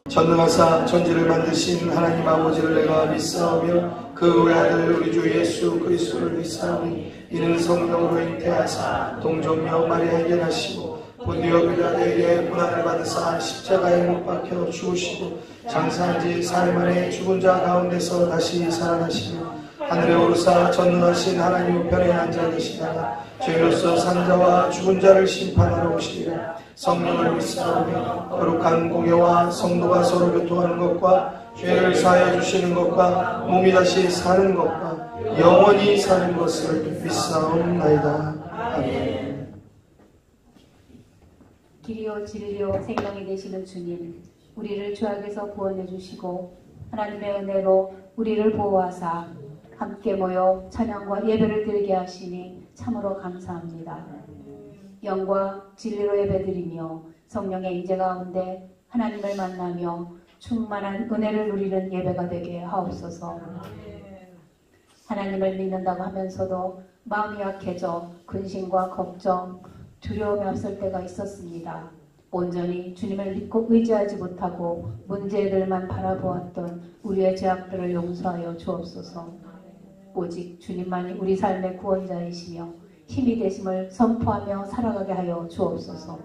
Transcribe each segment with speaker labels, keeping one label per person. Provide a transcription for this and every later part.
Speaker 1: 전능하사 천지를 만드신 하나님 아버지를 내가 믿사오며 그 외아들 우리 주 예수 그리스도를 믿사오니 이는 성령으로 잉태하사 동정녀 마리아에게 나시고 본디오 빌라도에게 고난을 받으사 십자가에 못 박혀 죽으시고 장사한 지 사흘 만에 죽은 자 가운데서 다시 살아나시며 하늘에 오르사 전능하신 하나님 우편에 앉아 계시다가 죄로서 산 자와 죽은 자를 심판하러 오시리라. 성령을 믿사오며 거룩한 공예와 성도가 서로 교통하는 것과 죄를 사하여 주시는 것과 몸이 다시 사는 것과 영원히 사는 것을 믿사옵나이다. 아멘.
Speaker 2: 길이요 진리요 생명이 되시는 주님, 우리를 죄악에서 구원해 주시고 하나님의 은혜로 우리를 보호하사 함께 모여 찬양과 예배를 드리게 하시니 참으로 감사합니다. 영과 진리로 예배드리며 성령의 임재 가운데 하나님을 만나며 충만한 은혜를 누리는 예배가 되게 하옵소서. 하나님을 믿는다고 하면서도 마음이 약해져 근심과 걱정, 두려움이 앞설 때가 있었습니다. 온전히 주님을 믿고 의지하지 못하고 문제들만 바라보았던 우리의 죄악들을 용서하여 주옵소서. 오직 주님만이 우리 삶의 구원자이시며 힘이 되심을 선포하며 살아가게 하여 주옵소서.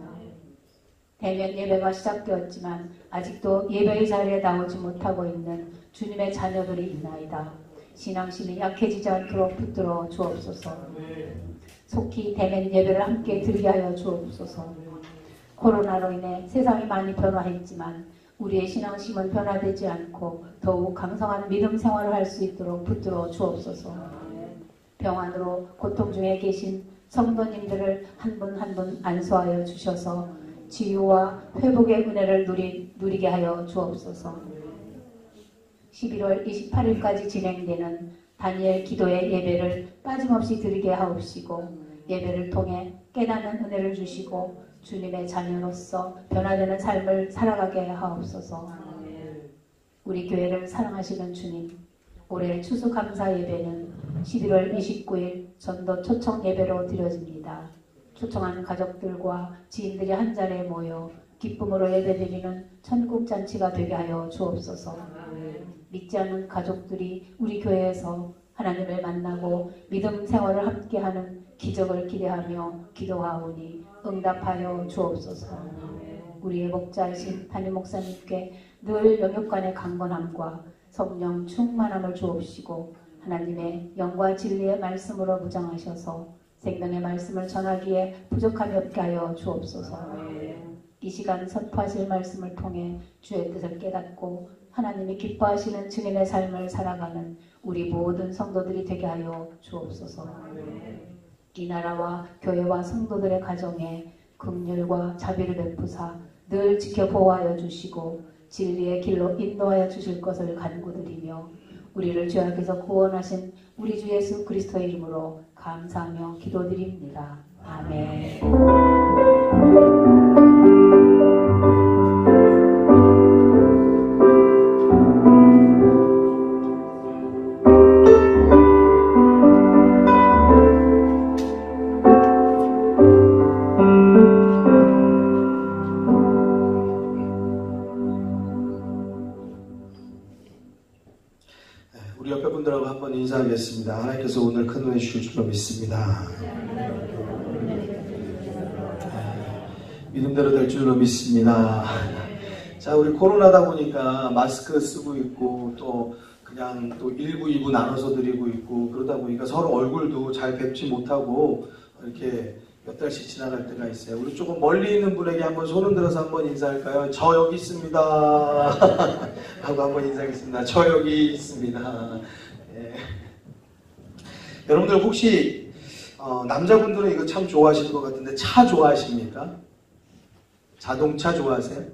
Speaker 2: 대면 예배가 시작되었지만 아직도 예배의 자리에 나오지 못하고 있는 주님의 자녀들이 있나이다. 신앙심이 약해지지 않도록 붙들어 주옵소서. 속히 대면 예배를 함께 드리게 하여 주옵소서. 코로나로 인해 세상이 많이 변화했지만 우리의 신앙심은 변화되지 않고 더욱 강성한 믿음 생활을 할 수 있도록 붙들어 주옵소서. 병환으로 고통 중에 계신 성도님들을 한 분 한 분 안수하여 주셔서 치유와 회복의 은혜를 누리게 하여 주옵소서. 11월 28일까지 진행되는 다니엘 기도의 예배를 빠짐없이 드리게 하옵시고 예배를 통해 깨닫는 은혜를 주시고 주님의 자녀로서 변화되는 삶을 살아가게 하옵소서. 우리 교회를 사랑하시는 주님, 올해 추수감사 예배는 11월 29일 전도 초청 예배로 드려집니다. 초청한 가족들과 지인들이 한 자리에 모여 기쁨으로 예배드리는 천국잔치가 되게 하여 주옵소서. 믿지 않는 가족들이 우리 교회에서 하나님을 만나고 믿음 생활을 함께하는 기적을 기대하며 기도하오니 응답하여 주옵소서. 우리의 목자이신 담임 목사님께 늘 영육간의 강건함과 성령 충만함을 주옵시고 하나님의 영과 진리의 말씀으로 무장하셔서 생명의 말씀을 전하기에 부족함이 없게 하여 주옵소서. 이 시간 선포하실 말씀을 통해 주의 뜻을 깨닫고 하나님이 기뻐하시는 증인의 삶을 살아가는 우리 모든 성도들이 되게 하여 주옵소서. 이 나라와 교회와 성도들의 가정에 긍휼과 자비를 베푸사 늘 지켜 보호하여 주시고 진리의 길로 인도하여 주실 것을 간구드리며 우리를 죄악에서 구원하신 우리 주 예수 그리스도의 이름으로 감사하며 기도드립니다. 아멘.
Speaker 1: 우리 옆에 분들하고 한번 인사하겠습니다. 하나님께서 오늘 큰 은혜 주실 줄로 믿습니다. 믿음대로 될 줄로 믿습니다. 자, 우리 코로나다 보니까 마스크 쓰고 있고 또 그냥 또 1부, 2부 나눠서 드리고 있고 그러다 보니까 서로 얼굴도 잘 뵙지 못하고 이렇게 몇 달씩 지나갈 때가 있어요. 우리 조금 멀리 있는 분에게 한번 손 흔들어서 한번 인사할까요? 저 여기 있습니다. 하고 한번 인사하겠습니다. 저 여기 있습니다. 예. 여러분들 혹시 남자분들은 이거 참 좋아하시는 것 같은데 차 좋아하십니까? 자동차 좋아하세요?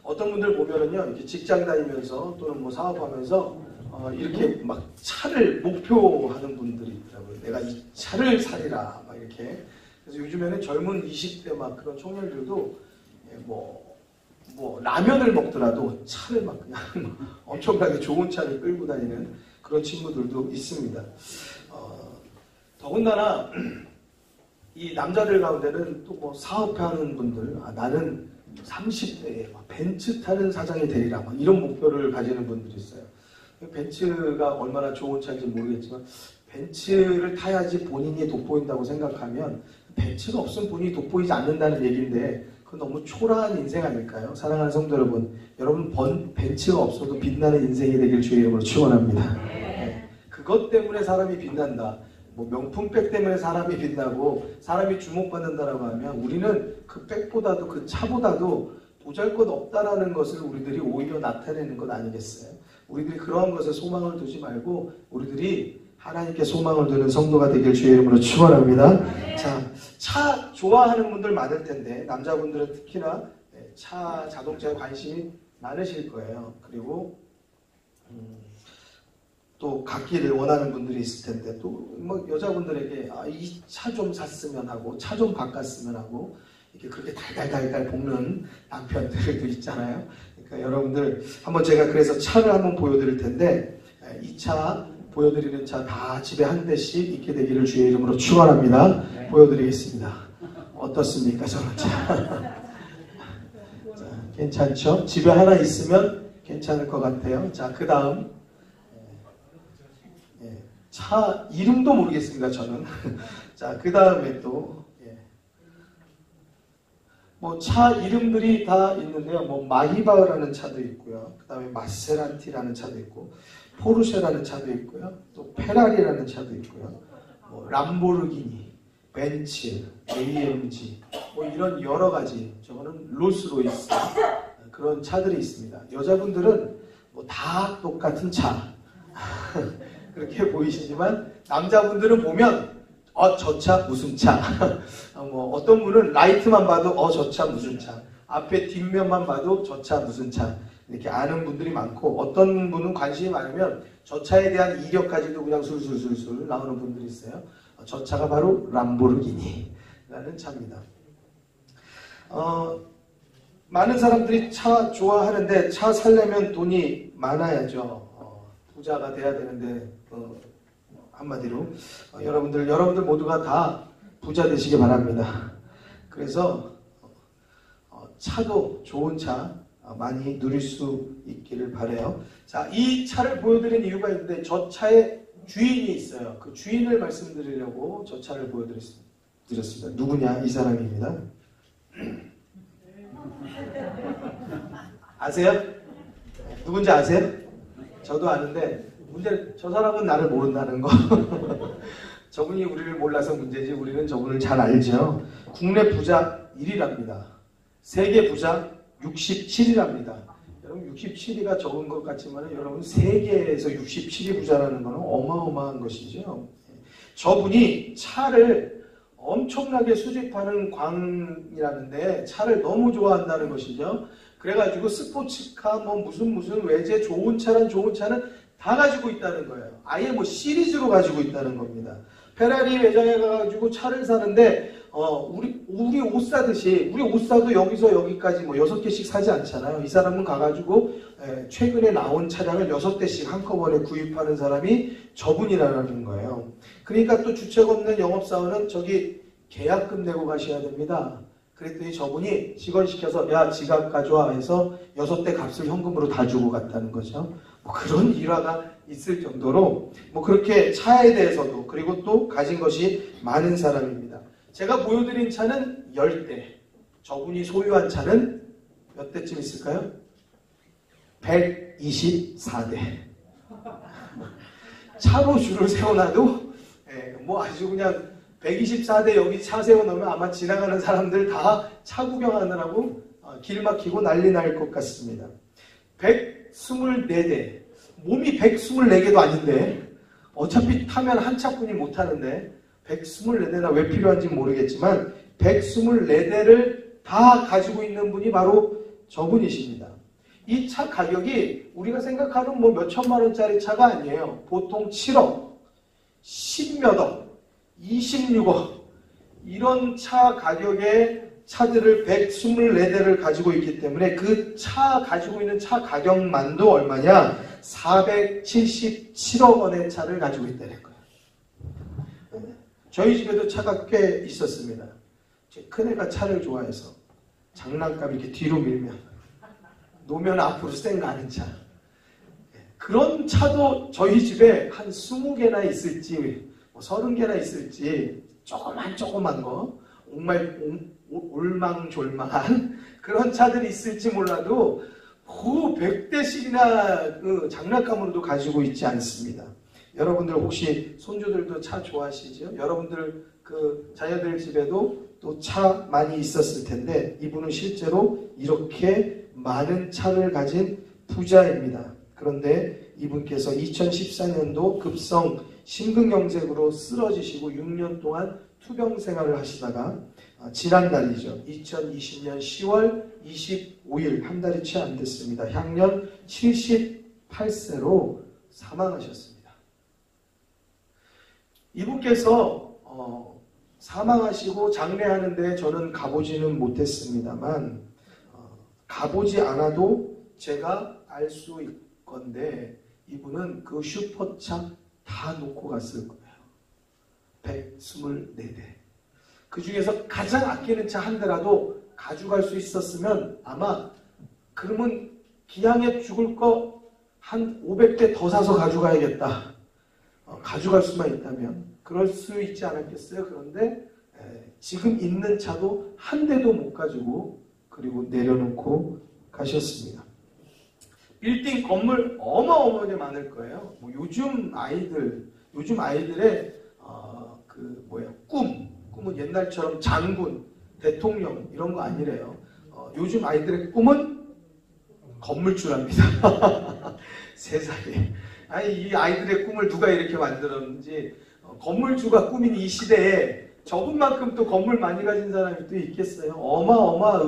Speaker 1: 어떤 분들 보면은요, 이렇게 직장 다니면서 또는 뭐 사업하면서 이렇게 막 차를 목표하는 분들이 있더라고요. 내가 이 차를 사리라 막 이렇게. 그래서 요즘에는 젊은 20대 막 그런 청년들도 뭐 라면을 먹더라도 차를 막 그냥 엄청나게 좋은 차를 끌고 다니는 그런 친구들도 있습니다. 더군다나 이 남자들 가운데는 또 뭐 사업하는 분들, 나는 30대에 벤츠 타는 사장이 되리라 막 이런 목표를 가지는 분들이 있어요. 벤츠가 얼마나 좋은 차인지 모르겠지만 벤츠를 타야지 본인이 돋보인다고 생각하면 벤츠가 없으면 본인이 돋보이지 않는다는 얘기인데 그건 너무 초라한 인생 아닐까요? 사랑하는 성도 여러분, 여러분 벤츠가 없어도 빛나는 인생이 되길 주의 이름으로 축원합니다. 그것 때문에 사람이 빛난다. 뭐 명품백 때문에 사람이 빛나고 사람이 주목받는다라고 하면 우리는 그 백보다도 그 차보다도 보잘것없다라는 것을 우리들이 오히려 나타내는 것 아니겠어요? 우리들이 그러한 것에 소망을 두지 말고 우리들이 하나님께 소망을 두는 성도가 되길 주의 이름으로 축원합니다. 자, 차 좋아하는 분들 많을 텐데 남자분들은 특히나 자동차에 관심이 많으실 거예요. 그리고 또 갖기를 원하는 분들이 있을 텐데 또 뭐 여자분들에게 이 차 좀 샀으면 하고 차 좀 바꿨으면 하고 이렇게 그렇게 달달달달 볶는 남편들도 있잖아요. 그러니까 여러분들 한번 제가 그래서 차를 한번 보여드릴 텐데 이 차 보여드리는 차 다 집에 한 대씩 있게 되기를 주의 이름으로 축원합니다. 보여드리겠습니다. 어떻습니까 저런 차? 자, 괜찮죠? 집에 하나 있으면 괜찮을 것 같아요. 자, 그 다음 차 이름도 모르겠습니다 저는. 자, 그 다음에 또 뭐 차 이름들이 다 있는데요. 뭐 마히바라는 차도 있고요. 그 다음에 마세라티라는 차도 있고 포르쉐라는 차도 있고요. 또 페라리라는 차도 있고요. 뭐 람보르기니, 벤츠, AMG 뭐 이런 여러 가지, 저거는 롤스로이스 그런 차들이 있습니다. 여자분들은 뭐 다 똑같은 차 그렇게 보이시지만 남자분들은 보면 저 차 무슨 차 뭐 어떤 분은 라이트만 봐도 저 차 무슨 차, 앞에 뒷면만 봐도 저 차 무슨 차 이렇게 아는 분들이 많고 어떤 분은 관심이 많으면 저 차에 대한 이력까지도 그냥 술술술술 나오는 분들이 있어요. 저 차가 바로 람보르기니라는 차입니다. 많은 사람들이 차 좋아하는데 차 살려면 돈이 많아야죠. 부자가 돼야 되는데 한마디로 여러분들 모두가 다 부자 되시기 바랍니다. 그래서 차도 좋은 차 많이 누릴 수 있기를 바라요. 자, 이 차를 보여드린 이유가 있는데 저 차에 주인이 있어요. 그 주인을 말씀드리려고 저 차를 보여드렸습니다. 누구냐? 이 사람입니다. 아세요? 누군지 아세요? 저도 아는데 문제는 저 사람은 나를 모른다는 거. 저분이 우리를 몰라서 문제지 우리는 저분을 잘 알죠. 국내 부자 1위랍니다. 세계 부자 67위랍니다. 여러분 67위가 적은 것 같지만 여러분 세계에서 67위 부자라는 것은 어마어마한 것이죠. 저분이 차를 엄청나게 수집하는 광이라는데 차를 너무 좋아한다는 것이죠. 그래가지고 스포츠카 뭐 무슨 외제 좋은 차는 다 가지고 있다는 거예요. 아예 뭐 시리즈로 가지고 있다는 겁니다. 페라리 매장에 가가지고 차를 사는데 우리 옷 사듯이 우리 옷 사도 여기서 여기까지 뭐 6개씩 사지 않잖아요. 이 사람은 가가지고 최근에 나온 차량을 6대씩 한꺼번에 구입하는 사람이 저분이라는 거예요. 그러니까 또 주책 없는 영업사원은 저기 계약금 내고 가셔야 됩니다. 그랬더니 저분이 직원 시켜서 야 지갑 가져와 해서 6대 값을 현금으로 다 주고 갔다는 거죠. 뭐 그런 일화가 있을 정도로 뭐 그렇게 차에 대해서도 그리고 또 가진 것이 많은 사람입니다. 제가 보여드린 차는 10대, 저분이 소유한 차는 몇 대쯤 있을까요? 124대. 차로 줄을 세워놔도 뭐 아주 그냥 124대 여기 차 세워놓으면 아마 지나가는 사람들 다 차 구경하느라고 길 막히고 난리 날 것 같습니다. 124대. 몸이 124개도 아닌데 어차피 타면 한 차뿐이 못 타는데 124대나 왜 필요한지 모르겠지만 124대를 다 가지고 있는 분이 바로 저분이십니다. 이 차 가격이 우리가 생각하는 뭐 몇천만 원짜리 차가 아니에요. 보통 7억, 10몇억, 26억 이런 차 가격의 차들을 124대를 가지고 있기 때문에 그 차 가지고 있는 차 가격만도 얼마냐? 477억 원의 차를 가지고 있다는 거예요. 저희 집에도 차가 꽤 있었습니다. 제 큰애가 차를 좋아해서 장난감 이렇게 뒤로 밀면 놓으면 앞으로 쌩 가는 차. 그런 차도 저희 집에 한 20개나 있을지 뭐 30개나 있을지 조그만 거 올망졸망한 그런 차들이 있을지 몰라도 100대씩이나 그 장난감으로도 가지고 있지 않습니다. 여러분들 혹시 손주들도 차 좋아하시죠? 여러분들 그 자녀들 집에도 또 차 많이 있었을 텐데 이분은 실제로 이렇게 많은 차를 가진 부자입니다. 그런데 이분께서 2014년도 급성 심근경색으로 쓰러지시고 6년 동안 투병 생활을 하시다가 지난달이죠. 2020년 10월 25일 한 달이 채 안 됐습니다. 향년 78세로 사망하셨습니다. 이분께서 사망하시고 장례하는데 저는 가보지는 못했습니다만 가보지 않아도 제가 알 수 있건데 이분은 그 슈퍼차 다 놓고 갔을 거예요. 124대. 그 중에서 가장 아끼는 차 한 대라도 가져갈 수 있었으면 아마 그러면 기왕에 죽을 거 한 500대 더 사서 가져가야겠다. 가져갈 수만 있다면 그럴 수 있지 않았겠어요? 그런데 지금 있는 차도 한 대도 못 가지고 그리고 내려놓고 가셨습니다. 빌딩 건물 어마어마하게 많을 거예요. 뭐 요즘 아이들의 꿈은 옛날처럼 장군, 대통령 이런 거 아니래요. 요즘 아이들의 꿈은 건물주랍니다. 세상에. 아니 이 아이들의 꿈을 누가 이렇게 만들었는지 건물주가 꿈인 이 시대에 저분만큼 또 건물 많이 가진 사람이 또 있겠어요.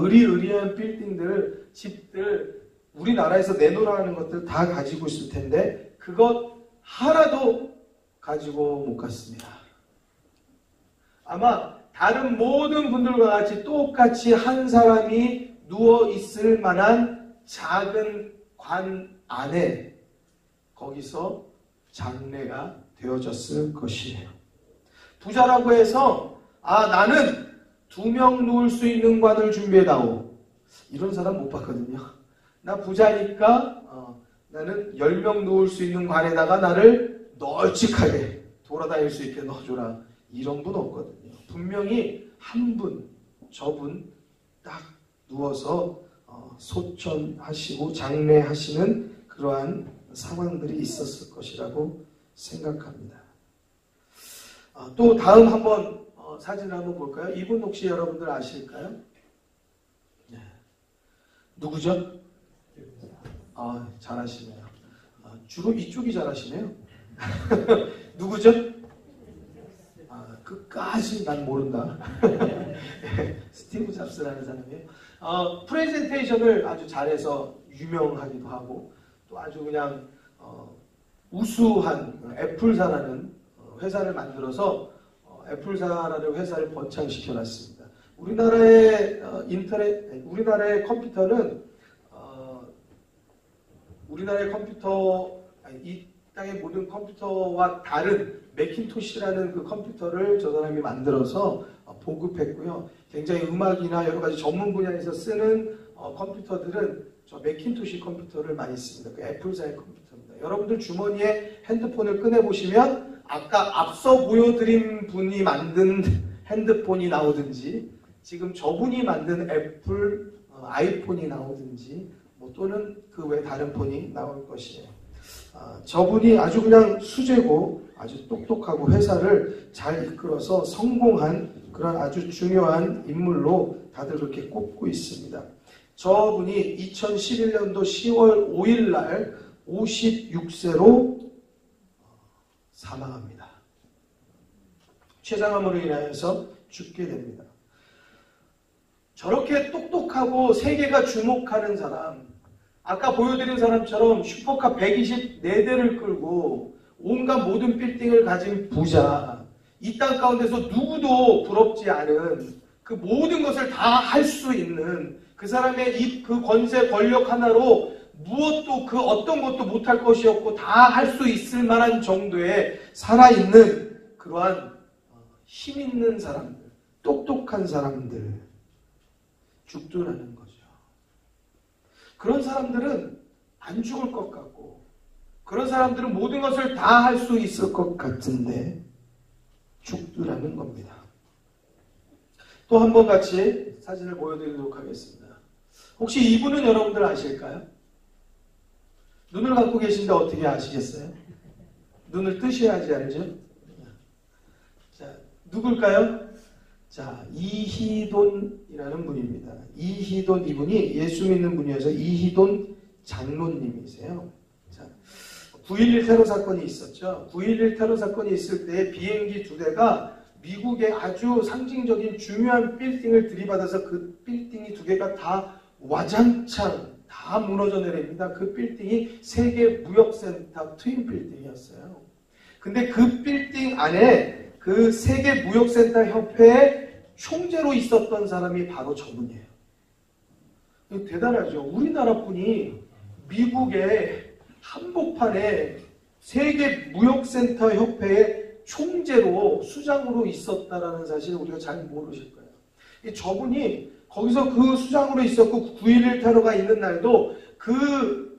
Speaker 1: 으리으리한 빌딩들, 집들 우리나라에서 내놓으라는 것들 다 가지고 있을 텐데 그것 하나도 가지고 못 갔습니다. 아마 다른 모든 분들과 같이 똑같이 한 사람이 누워있을 만한 작은 관 안에 거기서 장례가 되어졌을 것이에요. 부자라고 해서 나는 2명 누울 수 있는 관을 준비해다오. 이런 사람 못 봤거든요. 나 부자니까 나는 10명 누울 수 있는 관에다가 나를 널찍하게 돌아다닐 수 있게 넣어줘라. 이런 분 없거든요. 분명히 한 분, 저분 딱 누워서 소천하시고 장례하시는 그러한 상황들이 있었을 것이라고 생각합니다. 또 다음 한번 사진을 한번 볼까요? 이분 혹시 여러분들 아실까요? 네. 누구죠? 잘하시네요. 주로 이쪽이 잘하시네요. 누구죠? 끝까지 난 모른다. 스티브 잡스라는 사람이에요. 프레젠테이션을 아주 잘해서 유명하기도 하고 또 아주 그냥 우수한 애플사라는 회사를 만들어서 애플사라는 회사를 번창시켜놨습니다. 우리나라의 이 땅의 모든 컴퓨터와 다른 매킨토시라는 그 컴퓨터를 저 사람이 만들어서 보급했고요. 굉장히 음악이나 여러 가지 전문 분야에서 쓰는 컴퓨터들은 저 매킨토시 컴퓨터를 많이 씁니다. 그 애플사의 컴퓨터입니다. 여러분들 주머니에 핸드폰을 꺼내보시면 아까 앞서 보여드린 분이 만든 핸드폰이 나오든지 지금 저분이 만든 애플 아이폰이 나오든지 또는 그 외 다른 폰이 나올 것이에요. 저분이 아주 그냥 수제고 아주 똑똑하고 회사를 잘 이끌어서 성공한 그런 아주 중요한 인물로 다들 그렇게 꼽고 있습니다. 저분이 2011년도 10월 5일 날 56세로 사망합니다. 췌장암으로 인하여서 죽게 됩니다. 저렇게 똑똑하고 세계가 주목하는 사람, 아까 보여드린 사람처럼 슈퍼카 124대를 끌고 온갖 모든 빌딩을 가진 부자, 이 땅 가운데서 누구도 부럽지 않은 그 모든 것을 다 할 수 있는 그 사람의 그 권세 권력 하나로 무엇도 그 어떤 것도 못할 것이었고 다 할 수 있을 만한 정도의 살아있는 그러한 힘 있는 사람들, 똑똑한 사람들 죽더라는 거죠. 그런 사람들은 안 죽을 것 같고 그런 사람들은 모든 것을 다 할 수 있을 것 같은데 죽더라는 겁니다. 또 한 번 같이 사진을 보여드리도록 하겠습니다. 혹시 이분은 여러분들 아실까요? 눈을 갖고 계신데 어떻게 아시겠어요? 눈을 뜨셔야지 알죠? 자, 누굴까요? 자, 이희돈이라는 분입니다. 이희돈 이분이 예수 믿는 분이어서 이희돈 장로님이세요. 자, 9.11 테러 사건이 있었죠. 9.11 테러 사건이 있을 때 비행기 2대가 미국의 아주 상징적인 중요한 빌딩을 들이받아서 그 빌딩이 2개가 다 와장창 다 무너져 내립니다. 그 빌딩이 세계무역센터 트윈 빌딩이었어요. 근데 그 빌딩 안에 그 세계무역센터 협회의 총재로 있었던 사람이 바로 저분이에요. 대단하죠. 우리나라 분이 미국의 한복판에 세계무역센터 협회의 총재로 수장으로 있었다라는 사실을 우리가 잘 모르실 거예요. 저분이 거기서 그 수장으로 있었고 9.11 테러가 있는 날도 그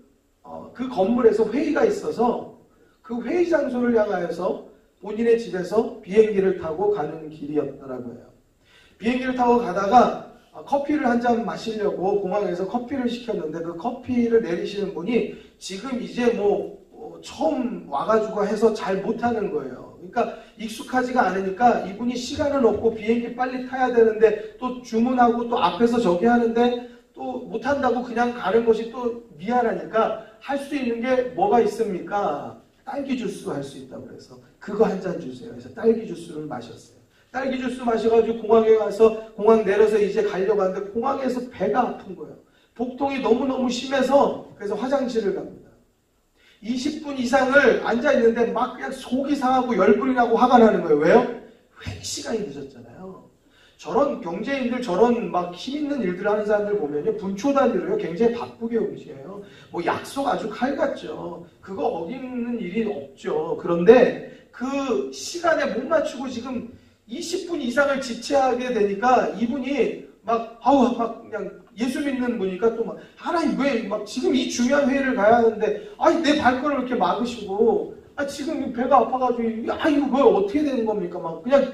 Speaker 1: 건물에서 회의가 있어서 그 회의 장소를 향하여서 본인의 집에서 비행기를 타고 가는 길이었더라고요. 비행기를 타고 가다가 커피를 한 잔 마시려고 공항에서 커피를 시켰는데 그 커피를 내리시는 분이 지금 이제 처음 와가지고 해서 잘 못하는 거예요. 그러니까 익숙하지가 않으니까 이분이 시간은 없고 비행기 빨리 타야 되는데 또 주문하고 또 앞에서 저기 하는데 또 못한다고 그냥 가는 것이 또 미안하니까 할 수 있는 게 뭐가 있습니까? 딸기 주스 할 수 있다고 그래서 그거 한 잔 주세요. 그래서 딸기 주스를 마셨어요. 딸기 주스 마셔가지고 공항에 가서 공항 내려서 이제 가려고 하는데 공항에서 배가 아픈 거예요. 복통이 너무너무 심해서 그래서 화장실을 갑니다. 20분 이상을 앉아있는데 막 그냥 속이 상하고 열불이 나고 화가 나는 거예요. 왜요? 회의 시간이 늦었잖아요. 저런 경제인들, 저런 막 힘있는 일들 하는 사람들 보면요. 분초 단위로요. 굉장히 바쁘게 움직여요. 약속 아주 칼 같죠. 그거 어기는 일이 없죠. 그런데 그 시간에 못 맞추고 지금 20분 이상을 지체하게 되니까 이분이 막 그냥 예수 믿는 분이니까 또 막 하나님 왜 막 지금 이 중요한 회의를 가야 하는데 내 발걸음을 이렇게 막으시고 지금 배가 아파가지고 이거 왜 어떻게 되는 겁니까? 막 그냥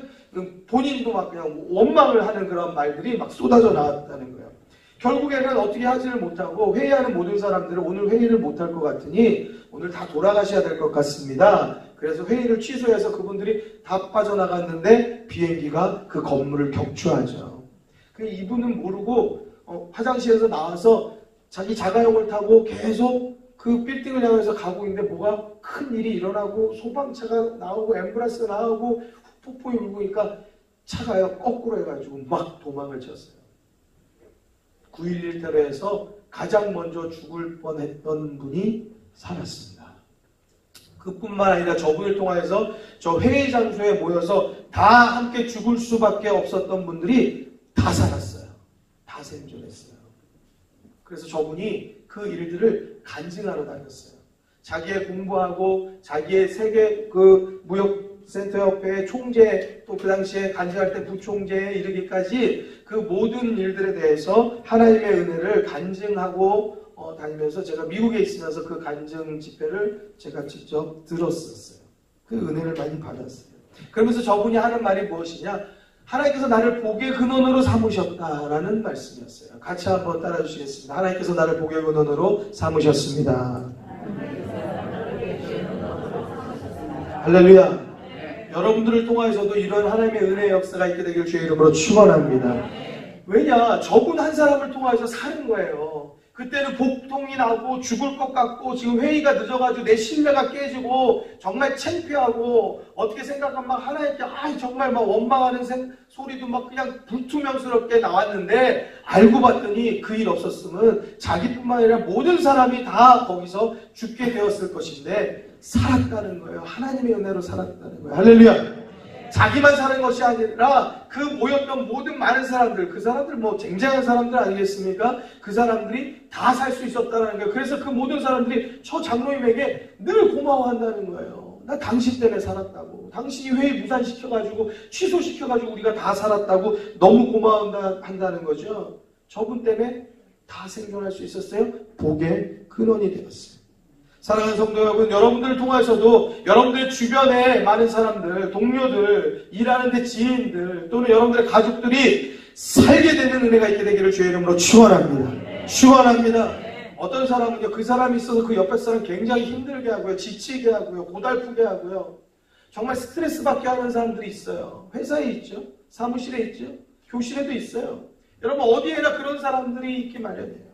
Speaker 1: 본인도 막 그냥 원망을 하는 그런 말들이 막 쏟아져 나왔다는 거예요. 결국에는 어떻게 하지를 못하고 회의하는 모든 사람들은 오늘 회의를 못할 것 같으니 오늘 다 돌아가셔야 될 것 같습니다. 그래서 회의를 취소해서 그분들이 다 빠져나갔는데 비행기가 그 건물을 격추하죠. 이분은 모르고 화장실에서 나와서 자기 자가용을 타고 계속 그 빌딩을 향해서 가고 있는데 뭐가 큰 일이 일어나고 소방차가 나오고 앰뷸런스가 나오고 폭풍이 불고 그러니까 차가요 거꾸로 해가지고 막 도망을 쳤어요. 9.11 테러에서 가장 먼저 죽을 뻔했던 분이 살았습니다. 그뿐만 아니라 저분을 통해서 저 회의 장소에 모여서 다 함께 죽을 수밖에 없었던 분들이 다 살았어요. 다 생존했어요. 그래서 저분이 그 일들을 간증하러 다녔어요. 자기의 공부하고 자기의 세계 그 무역센터협회 총재 또 그 당시에 간증할 때 부총재에 이르기까지 그 모든 일들에 대해서 하나님의 은혜를 간증하고 다니면서 제가 미국에 있으면서 그 간증 집회를 제가 직접 들었었어요. 그 은혜를 많이 받았어요. 그러면서 저분이 하는 말이 무엇이냐? 하나님께서 나를 복의 근원으로 삼으셨다라는 말씀이었어요. 같이 한번 따라 주시겠습니다. 하나님께서 나를 복의 근원으로 삼으셨습니다. 할렐루야. 여러분들을 통해서도 이런 하나님의 은혜의 역사가 있게 되길 주의 이름으로 축원합니다. 왜냐? 저분 한 사람을 통해서 사는 거예요. 그때는 복통이 나고 죽을 것 같고 지금 회의가 늦어가지고 내 신뢰가 깨지고 정말 창피하고 어떻게 생각하면 막 하나님께 정말 막 원망하는 소리도 막 그냥 불투명스럽게 나왔는데 알고 봤더니 그 일 없었으면 자기뿐만 아니라 모든 사람이 다 거기서 죽게 되었을 것인데 살았다는 거예요. 하나님의 은혜로 살았다는 거예요. 할렐루야. 자기만 사는 것이 아니라 그 모였던 모든 많은 사람들, 그 사람들 뭐 쟁쟁한 사람들 아니겠습니까? 그 사람들이 다 살 수 있었다는 거예요. 그래서 그 모든 사람들이 저 장로님에게 늘 고마워한다는 거예요. 나 당신 때문에 살았다고. 당신이 회의 무산시켜가지고 취소시켜가지고 우리가 다 살았다고 너무 고마워한다는 거죠. 저분 때문에 다 생존할 수 있었어요. 복의 근원이 되었어요. 사랑하는 성도 여러분, 여러분들을 통해서도 여러분들 주변에 많은 사람들, 동료들, 일하는데 지인들 또는 여러분들의 가족들이 살게 되는 은혜가 있게 되기를 주의 이름으로 축원합니다. 축원합니다. 어떤 사람은요, 그 사람이 있어서 그 옆에 사람 굉장히 힘들게 하고요, 지치게 하고요, 고달프게 하고요, 정말 스트레스 받게 하는 사람들이 있어요. 회사에 있죠, 사무실에 있죠, 교실에도 있어요. 여러분 어디에나 그런 사람들이 있기 마련이에요.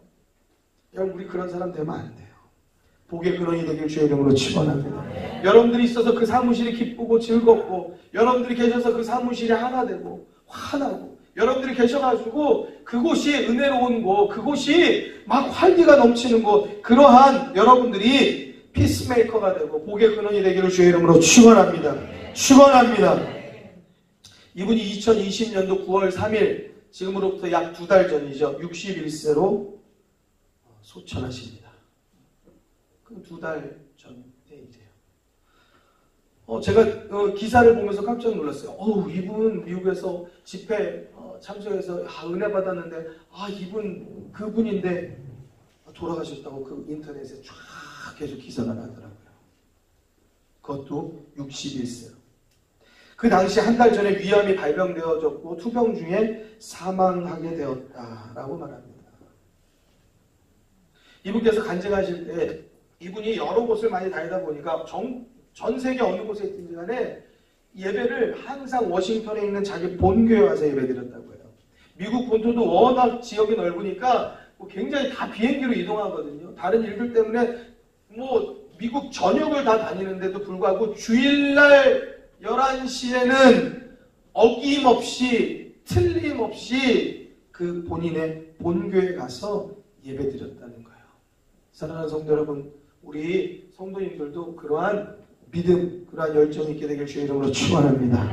Speaker 1: 여러분 우리 그런 사람 되면 안 돼요. 복의 근원이 되길 주의 이름으로 축원합니다. 여러분들이 있어서 그 사무실이 기쁘고 즐겁고 여러분들이 계셔서 그 사무실이 하나 되고 화나고 여러분들이 계셔가지고 그곳이 은혜로운 곳, 그곳이 막 활기가 넘치는 곳, 그러한 여러분들이 피스메이커가 되고 복의 근원이 되기를 주의 이름으로 축원합니다. 축원합니다. 이분이 2020년도 9월 3일 지금으로부터 약 2달 전이죠. 61세로 소천하십니다. 2달 전 때이세요. 제가 기사를 보면서 깜짝 놀랐어요. 이분 미국에서 집회 참석해서 은혜 받았는데 이분 그분인데 돌아가셨다고 그 인터넷에 쫙 계속 기사가 나더라고요. 그것도 61세로. 그 당시 한 달 전에 위암이 발병되어졌고 투병 중에 사망하게 되었다라고 말합니다. 이분께서 간증하실 때 이분이 여러 곳을 많이 다니다 보니까 전 세계 어느 곳에 있든지 간에 예배를 항상 워싱턴에 있는 자기 본교회 와서 예배드렸다고 해요. 미국 본토도 워낙 지역이 넓으니까 굉장히 다 비행기로 이동하거든요. 다른 일들 때문에 미국 전역을 다 다니는데도 불구하고 주일날 11시에는 어김없이 틀림없이 그 본인의 본교회에 가서 예배드렸다는 거예요. 사랑하는 성도 여러분, 우리 성도님들도 그러한 믿음, 그러한 열정이 있게 되길 주의 이름으로 축원합니다.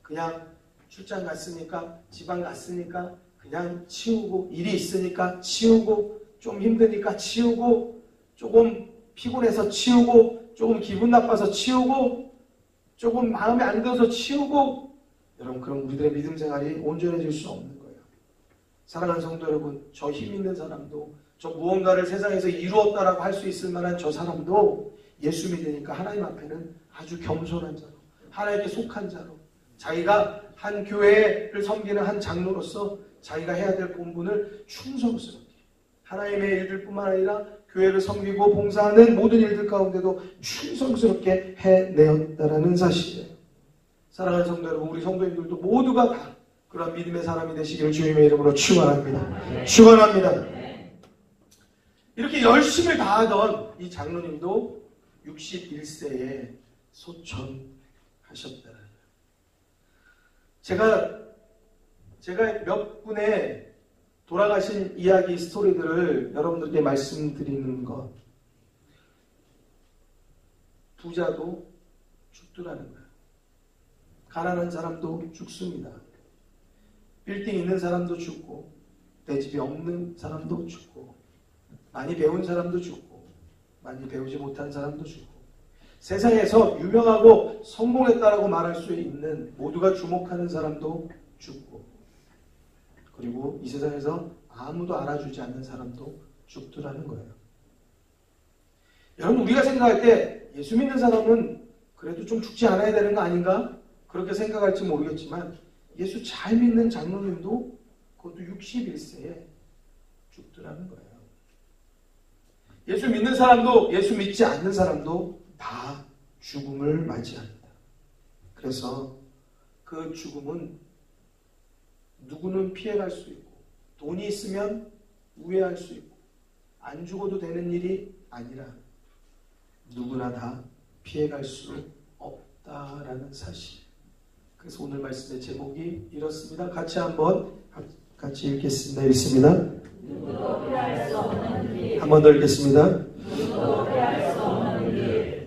Speaker 1: 그냥 출장 갔으니까, 지방 갔으니까 그냥 치우고, 일이 있으니까 치우고, 좀 힘드니까 치우고, 조금 피곤해서 치우고, 조금 기분 나빠서 치우고, 조금 마음에 안 들어서 치우고, 여러분 그럼 우리들의 믿음 생활이 온전해질 수 없는 거예요. 사랑하는 성도 여러분, 저 힘 있는 사람도, 저 무언가를 세상에서 이루었다라고 할 수 있을 만한 저 사람도 예수 믿으니까 하나님 앞에는 아주 겸손한 자로, 하나님께 속한 자로, 자기가 한 교회를 섬기는 한 장로로서 자기가 해야 될 본분을 충성스럽게 하나님의 일들 뿐만 아니라 교회를 섬기고 봉사하는 모든 일들 가운데도 충성스럽게 해내었다라는 사실이에요. 사랑하는 성도 여러분, 우리 성도님들도 모두가 다 그런 믿음의 사람이 되시기를 주님의 이름으로 축원합니다. 축원합니다. 이렇게 열심을 다하던 이 장로님도 61세에 소천하셨다. 제가 몇 분의 돌아가신 이야기 스토리들을 여러분들께 말씀드리는 것. 부자도 죽더라는 거예요. 가난한 사람도 죽습니다. 빌딩 있는 사람도 죽고, 내 집이 없는 사람도 죽고, 많이 배운 사람도 죽고, 많이 배우지 못한 사람도 죽고, 세상에서 유명하고 성공했다라고 말할 수 있는 모두가 주목하는 사람도 죽고, 그리고 이 세상에서 아무도 알아주지 않는 사람도 죽더라는 거예요. 여러분, 우리가 생각할 때 예수 믿는 사람은 그래도 좀 죽지 않아야 되는 거 아닌가? 그렇게 생각할지 모르겠지만 예수 잘 믿는 장로님도 그것도 61세에 죽더라는 거예요. 예수 믿는 사람도 예수 믿지 않는 사람도 다 죽음을 맞이합니다. 그래서 그 죽음은 누구는 피해갈 수 있고, 돈이 있으면 우회할 수 있고, 안 죽어도 되는 일이 아니라 누구나 다 피해갈 수 없다라는 사실. 그래서 오늘 말씀의 제목이 이렇습니다. 같이 읽겠습니다. 읽습니다. 한 번 더 읽겠습니다.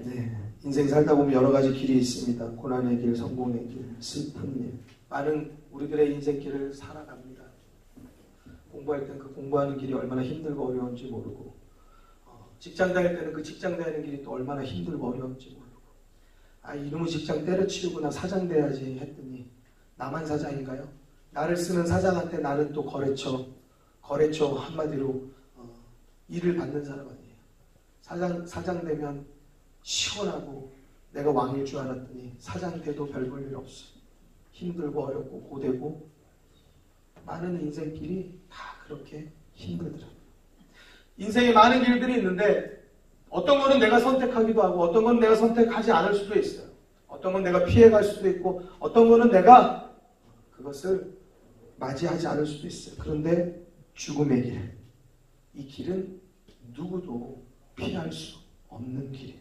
Speaker 1: 네, 인생 살다 보면 여러 가지 길이 있습니다. 고난의 길, 성공의 길, 슬픈 일. 많은 우리들의 인생길을 살아갑니다. 공부할 때는 그 공부하는 길이 얼마나 힘들고 어려운지 모르고, 직장 다닐 때는 그 직장 다니는 길이 또 얼마나 힘들고 어려운지 모르고, 이놈의 직장 때려치우고 나 사장 돼야지 했더니 나만 사장인가요? 나를 쓰는 사장한테 나는 또 거래처 한마디로 일을 받는 사람 아니에요. 사장 되면 시원하고 내가 왕일 줄 알았더니 사장 돼도 별 볼 일 없어. 힘들고 어렵고 고되고, 많은 인생길이 다 그렇게 힘들더라고요. 인생에 많은 길들이 있는데 어떤 거는 내가 선택하기도 하고, 어떤 건 내가 선택하지 않을 수도 있어요. 어떤 건 내가 피해갈 수도 있고, 어떤 거는 내가 그것을 맞이하지 않을 수도 있어요. 그런데 죽음의 길, 이 길은 누구도 피할 수 없는 길이에요.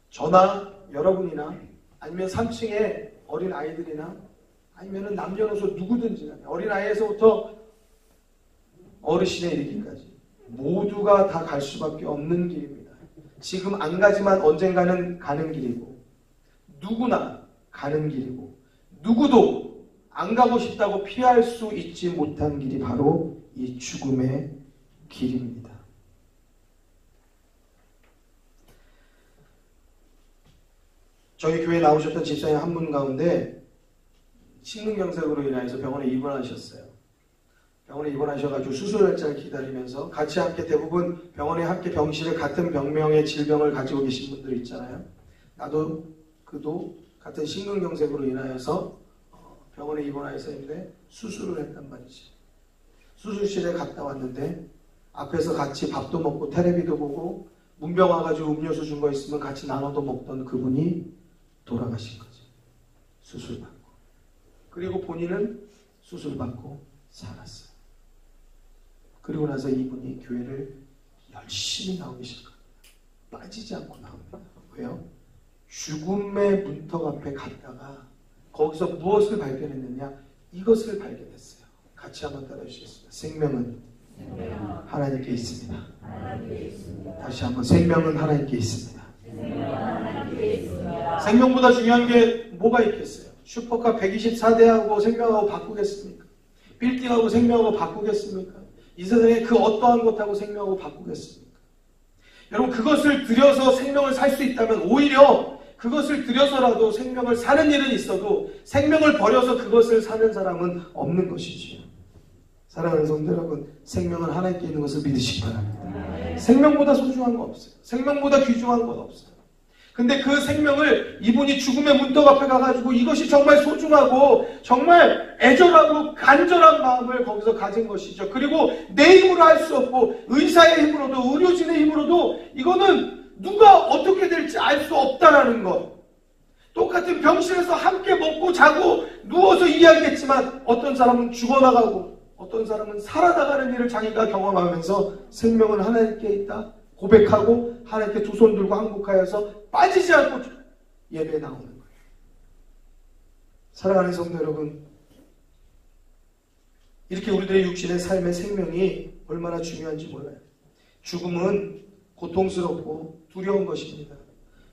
Speaker 1: 저나 여러분이나 아니면 3층에 어린 아이들이나 아니면 남녀노소 누구든지 어린 아이에서부터 어르신에 이르기까지 모두가 다 갈 수밖에 없는 길입니다. 지금 안 가지만 언젠가는 가는 길이고, 누구나 가는 길이고, 누구도 안 가고 싶다고 피할 수 있지 못한 길이 바로 이 죽음의 길입니다. 저희 교회에 나오셨던 집사님 한 분 가운데 심근경색으로 인해서 병원에 입원하셨어요. 병원에 입원하셔가지고 수술 날짜를 기다리면서 같이 함께 대부분 병원에 함께 병실에 같은 병명의 질병을 가지고 계신 분들 있잖아요. 나도 그도 같은 심근경색으로 인하여서 병원에 입원하였었는데 수술을 했단 말이지. 수술실에 갔다 왔는데 앞에서 같이 밥도 먹고 텔레비도 보고 문병 와가지고 음료수 준 거 있으면 같이 나눠도 먹던 그분이 돌아가신 거지. 수술받고. 그리고 본인은 수술받고 살았어요. 그리고 나서 이분이 교회를 열심히 나오기 시작합니다. 빠지지 않고 나옵니다. 왜요? 죽음의 문턱 앞에 갔다가 거기서 무엇을 발견했느냐? 이것을 발견했어요. 같이 한번 따라 주시겠습니다. 생명은 하나님께 있습니다. 다시 한번, 생명은 하나님께 있습니다. 생명보다 중요한 게 뭐가 있겠어요? 슈퍼카 124대하고 생명하고 바꾸겠습니까? 빌딩하고 생명하고 바꾸겠습니까? 이 세상에 그 어떠한 것하고 생명하고 바꾸겠습니까? 여러분, 그것을 들여서 생명을 살 수 있다면 오히려 그것을 들여서라도 생명을 사는 일은 있어도 생명을 버려서 그것을 사는 사람은 없는 것이지요. 사랑하는 성도 여러분, 생명은 하나님께 있는 것을 믿으시기 바랍니다. 생명보다 소중한 거 없어요. 생명보다 귀중한 건 없어요. 근데 그 생명을 이분이 죽음의 문턱 앞에 가가지고 이것이 정말 소중하고 정말 애절하고 간절한 마음을 거기서 가진 것이죠. 그리고 내 힘으로 할 수 없고 의사의 힘으로도 의료진의 힘으로도 이거는 누가 어떻게 될지 알 수 없다라는 것. 똑같은 병실에서 함께 먹고 자고 누워서 이야기했지만 어떤 사람은 죽어나가고 어떤 어떤 사람은 살아나가는 일을 자기가 경험하면서 생명은 하나님께 있다 고백하고 하나님께 두 손 들고 항복하여서 빠지지 않고 예배에 나오는 거예요. 사랑하는 성도 여러분, 이렇게 우리들의 육신의 삶의 생명이 얼마나 중요한지 몰라요. 죽음은 고통스럽고 두려운 것입니다.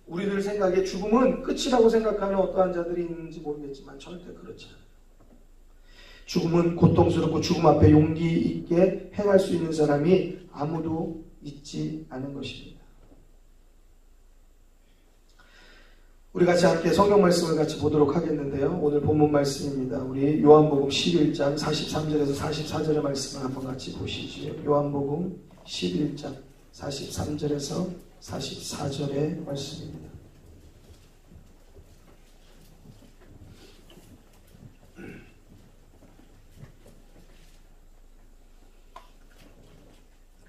Speaker 1: 우리들 생각에 죽음은 끝이라고 생각하는 어떠한 자들이 있는지 모르겠지만 절대 그렇지 않아요. 죽음은 고통스럽고 죽음 앞에 용기 있게 행할 수 있는 사람이 아무도 있지 않은 것입니다. 우리 같이 함께 성경 말씀을 같이 보도록 하겠는데요. 오늘 본문 말씀입니다. 우리 요한복음 11장 43절에서 44절의 말씀을 한번 같이 보시죠. 요한복음 11장 43절에서 44절의 말씀입니다.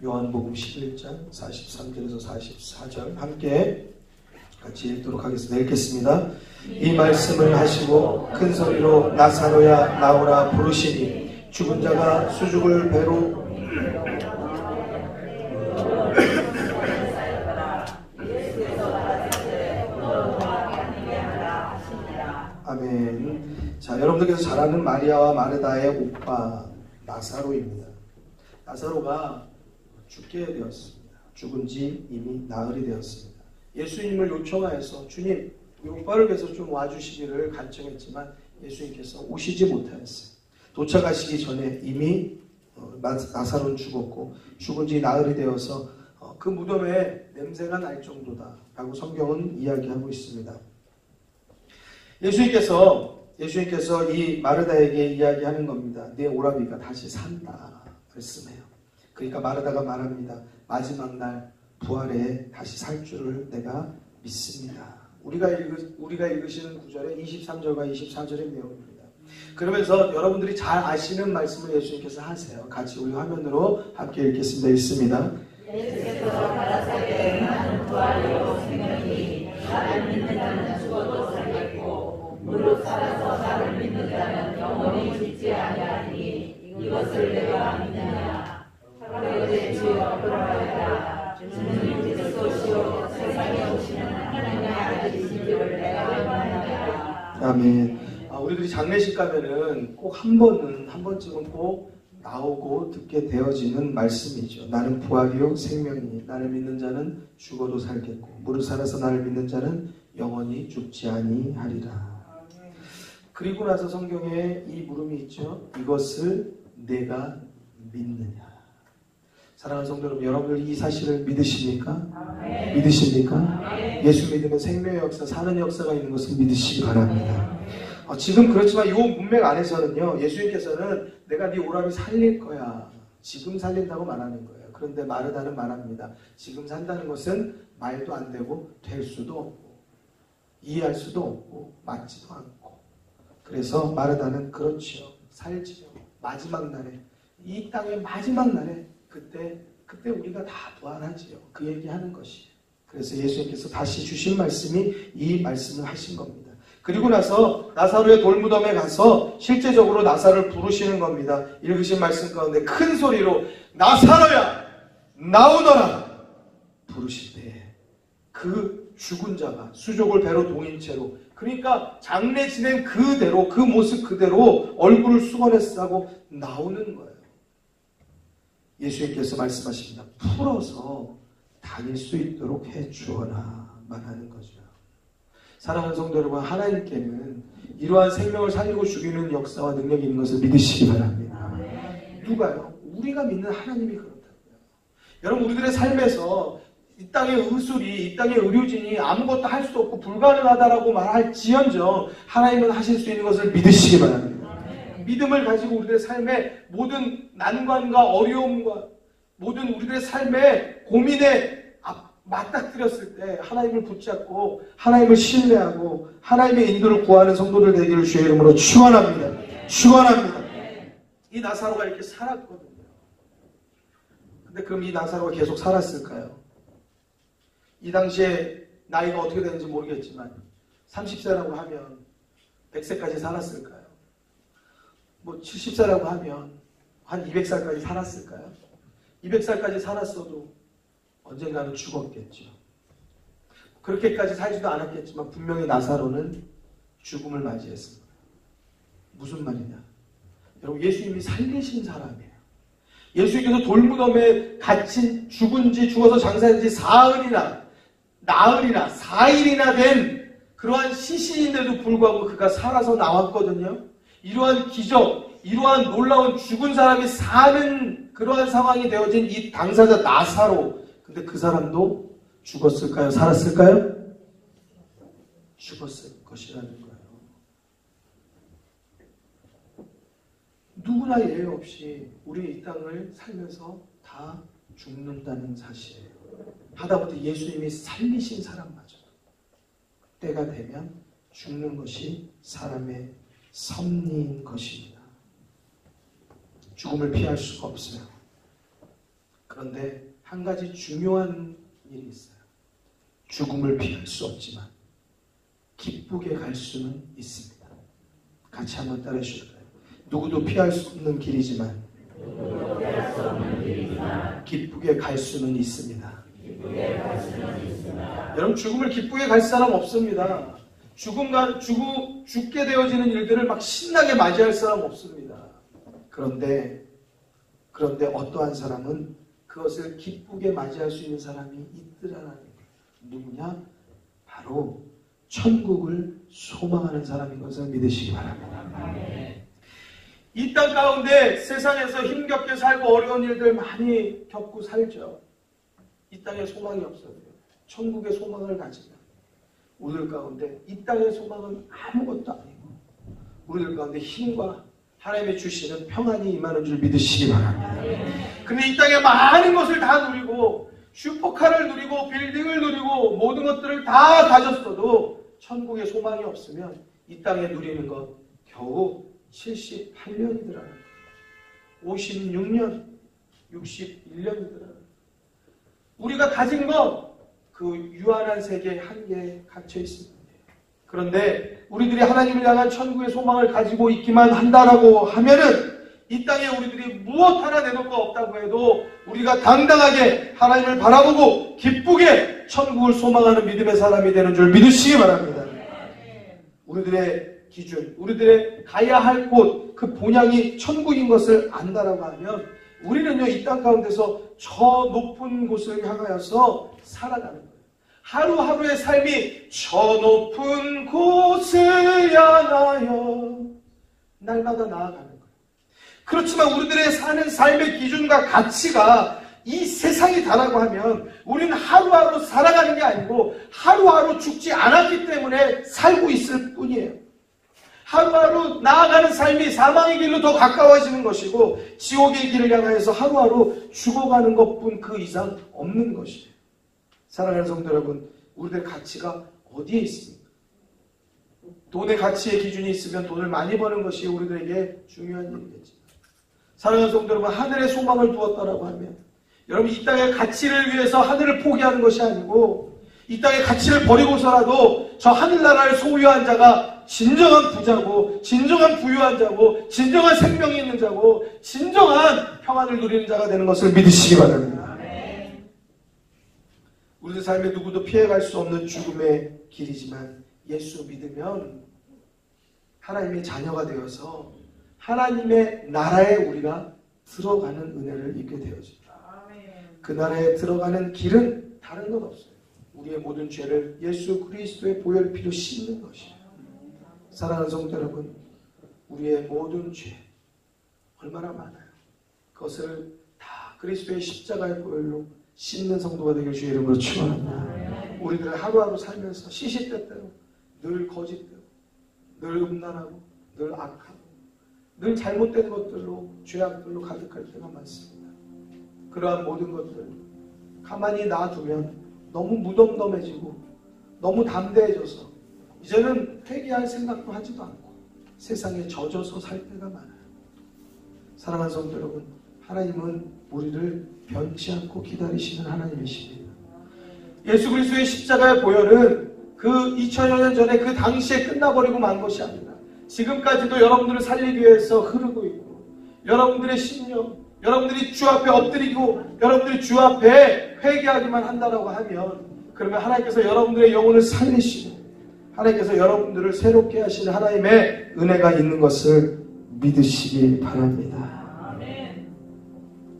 Speaker 1: 요한복음 11장 43절에서 44절 함께 같이 읽도록 하겠습니다. 읽겠습니다. 이 말씀을 하시고 큰 소리로 나사로야 나오라 부르시니 죽은 자가 수죽을 배로 아멘. 자, 여러분들께서 잘 아는 마리아와 마르다의 오빠 나사로입니다. 나사로가 죽게 되었습니다. 죽은 지 이미 나흘이 되었습니다. 예수님을 요청하여서 주님, 우리 오빠를 위해서 좀 와주시기를 간청했지만 예수님께서 오시지 못하였어요. 도착하시기 전에 이미 나사로는 죽었고 죽은 지 나흘이 되어서 그 무덤에 냄새가 날 정도다 라고 성경은 이야기하고 있습니다. 예수님께서 이 마르다에게 이야기하는 겁니다. 내 오라비가 다시 산다 말씀해요. 그러니까 마르다가 말합니다. 마지막 날 부활에 다시 살 줄을 내가 믿습니다. 우리가 읽으시는 구절의 23절과 24절의 내용입니다. 그러면서 여러분들이 잘 아시는 말씀을 예수님께서 하세요. 같이 우리 화면으로 함께 읽겠습니다. 읽습니다.
Speaker 3: 예수께서 가라사대 나는 부활이요 생명이니 나를 믿는 자는 죽어도 살겠고 무릇 살아서 나를 믿는 자는 영원히 죽지 아니하리니 이것을 내가 믿느냐. 하루에 주여 그러하여라. 주는 그리스도시요 세상에 오시는 하나님의 아들이신 줄을 내가 믿느냐.
Speaker 1: 아멘. 우리들이 장례식 가면은 꼭 한 번쯤은 꼭 나오고 듣게 되어지는 말씀이죠. 나는 부활이요 생명이니 나를 믿는 자는 죽어도 살겠고 무릇 살아서 나를 믿는 자는 영원히 죽지 아니하리라. 그리고 나서 성경에 이 물음이 있죠. 이것을 내가 믿느냐. 사랑하는 성도 여러분, 여러분들 이 사실을 믿으십니까? 아멘. 믿으십니까? 아멘. 예수 믿으면 생명의 역사, 사는 역사가 있는 것을 믿으시기 바랍니다. 지금 그렇지만 이 문맥 안에서는요, 예수님께서는 내가 네 오라비 살릴 거야. 지금 살린다고 말하는 거예요. 그런데 마르다는 말합니다. 지금 산다는 것은 말도 안 되고 될 수도 없고 이해할 수도 없고 맞지도 않고. 그래서 마르다는 그렇지요. 살지요. 마지막 날에, 이 땅의 마지막 날에 그때 우리가 다 부활하지요. 그 얘기하는 것이에요. 그래서 예수님께서 다시 주신 말씀이 이 말씀을 하신 겁니다. 그리고 나서 나사로의 돌무덤에 가서 실제적으로 나사로를 부르시는 겁니다. 읽으신 말씀 가운데 큰 소리로 나사로야 나오너라 부르실 때 그 죽은 자가 수족을 배로 동인 채로, 그러니까 장례 지낸 그대로 그 모습 그대로 얼굴을 수건에 싸고 나오는 거예요. 예수님께서 말씀하십니다. 풀어서 다닐 수 있도록 해주어라 말하는 거죠. 사랑하는 성도 여러분, 하나님께는 이러한 생명을 살리고 죽이는 역사와 능력이 있는 것을 믿으시기 바랍니다. 누가요? 우리가 믿는 하나님이 그렇다고요. 여러분, 우리들의 삶에서 이 땅의 의술이, 이 땅의 의료진이 아무것도 할 수 없고 불가능하다라고 말할지언정 하나님은 하실 수 있는 것을 믿으시기 바랍니다. 믿음을 가지고 우리들의 삶의 모든 난관과 어려움과 모든 우리들의 삶의 고민에 맞닥뜨렸을 때 하나님을 붙잡고 하나님을 신뢰하고 하나님의 인도를 구하는 성도들 되기를 주의 이름으로 축원합니다. 축원합니다. 이 나사로가 이렇게 살았거든요. 근데 그럼 이 나사로가 계속 살았을까요? 이 당시에 나이가 어떻게 되는지 모르겠지만 30세라고 하면 100세까지 살았을까요? 뭐 70세라고 하면 한 200살까지 살았을까요? 200살까지 살았어도 언젠가는 죽었겠죠. 그렇게까지 살지도 않았겠지만 분명히 나사로는 죽음을 맞이했습니다. 무슨 말이냐? 여러분, 예수님이 살리신 사람이에요. 예수님께서 돌무덤에 갇힌, 죽은 지, 죽어서 장사한 지 나흘이나 4일이나 된 그러한 시신인데도 불구하고 그가 살아서 나왔거든요. 이러한 기적, 이러한 놀라운 죽은 사람이 사는 그러한 상황이 되어진 이 당사자 나사로. 근데 그 사람도 죽었을까요? 살았을까요? 죽었을 것이라는 거예요. 누구나 예외 없이 우리 이 땅을 살면서 다 죽는다는 사실이에요. 하다못해 예수님이 살리신 사람마저도 때가 되면 죽는 것이 사람의 섭리인 것입니다. 죽음을 피할 수가 없어요. 그런데 한 가지 중요한 일이 있어요. 죽음을 피할 수 없지만 기쁘게 갈 수는 있습니다. 같이 한번 따라해 주실까요? 누구도 피할 수 없는 길이지만 기쁘게 갈 수는 있습니다. 여러분, 죽음을 기쁘게 갈 사람 없습니다. 죽게 되어지는 일들을 막 신나게 맞이할 사람 없습니다. 그런데 어떠한 사람은 그것을 기쁘게 맞이할 수 있는 사람이 있더라는 거예요. 누구냐? 바로 천국을 소망하는 사람인 것을 믿으시기 바랍니다. 이 땅 가운데 세상에서 힘겹게 살고 어려운 일들 많이 겪고 살죠. 이 땅에 소망이 없어요. 천국의 소망을 가지면 우리들 가운데 이 땅의 소망은 아무것도 아니고 우리들 가운데 힘과 하나님의 주시는 평안이 임하는 줄 믿으시기 바랍니다. 근데 이 땅에 많은 것을 다 누리고 슈퍼카를 누리고 빌딩을 누리고 모든 것들을 다 가졌어도 천국의 소망이 없으면 이 땅에 누리는 것 겨우 78년이더라고요. 56년, 61년이더라고요. 우리가 가진 것 그 유한한 세계 한계에 갇혀 있습니다. 그런데 우리들이 하나님을 향한 천국의 소망을 가지고 있기만 한다라고 하면은 이 땅에 우리들이 무엇 하나 내놓을 거 없다고 해도 우리가 당당하게 하나님을 바라보고 기쁘게 천국을 소망하는 믿음의 사람이 되는 줄 믿으시기 바랍니다. 우리들의 기준, 우리들의 가야 할 곳, 그 본향이 천국인 것을 안다라고 하면 우리는요, 이 땅 가운데서 저 높은 곳을 향하여서 살아가는 거예요. 하루하루의 삶이 저 높은 곳을 향하여 날마다 나아가는 거예요. 그렇지만 우리들의 사는 삶의 기준과 가치가 이 세상이다라고 하면 우리는 하루하루 살아가는 게 아니고 하루하루 죽지 않았기 때문에 살고 있을 뿐이에요. 하루하루 나아가는 삶이 사망의 길로 더 가까워지는 것이고 지옥의 길을 향해서 하루하루 죽어가는 것뿐 그 이상 없는 것이에요. 사랑하는 성도 여러분, 우리들의 가치가 어디에 있습니까? 돈의 가치의 기준이 있으면 돈을 많이 버는 것이 우리들에게 중요한 일이겠지만, 사랑하는 성도 여러분, 하늘에 소망을 두었다라고 하면 여러분, 이 땅의 가치를 위해서 하늘을 포기하는 것이 아니고 이 땅의 가치를 버리고서라도 저 하늘나라를 소유한 자가 진정한 부자고 진정한 부유한 자고 진정한 생명이 있는 자고 진정한 평안을 누리는 자가 되는 것을 믿으시기 바랍니다. 우리의 삶에 누구도 피해갈 수 없는 죽음의 길이지만 예수 믿으면 하나님의 자녀가 되어서 하나님의 나라에 우리가 들어가는 은혜를 입게 되어집니다. 그 나라에 들어가는 길은 다른 것 없어요. 우리의 모든 죄를 예수 그리스도의 보혈 피로 씻는 것이에요. 사랑하는 성도 여러분, 우리의 모든 죄 얼마나 많아요. 그것을 다 그리스도의 십자가의 보혈로 씻는 성도가 되길 주의 이름으로 축원합니다. 우리들은 하루하루 살면서 시시때때로 늘 거짓되고 늘 음란하고 늘 악하고 늘 잘못된 것들로 죄악들로 가득할 때가 많습니다. 그러한 모든 것들 가만히 놔두면 너무 무덤덤해지고 너무 담대해져서 이제는 회개할 생각도 하지도 않고 세상에 젖어서 살 때가 많아요. 사랑하는 성도 여러분, 하나님은 우리를 변치 않고 기다리시는 하나님이십니다. 예수 그리스도의 십자가의 보혈은 그 2000여 년 전에 그 당시에 끝나버리고 만 것이 아니라 지금까지도 여러분들을 살리기 위해서 흐르고 있고 여러분들의 심령, 여러분들이 주 앞에 엎드리고 여러분들이 주 앞에 회개하기만 한다라고 하면, 그러면 하나님께서 여러분들의 영혼을 살리시고 하나님께서 여러분들을 새롭게 하시는 하나님의 은혜가 있는 것을 믿으시기 바랍니다.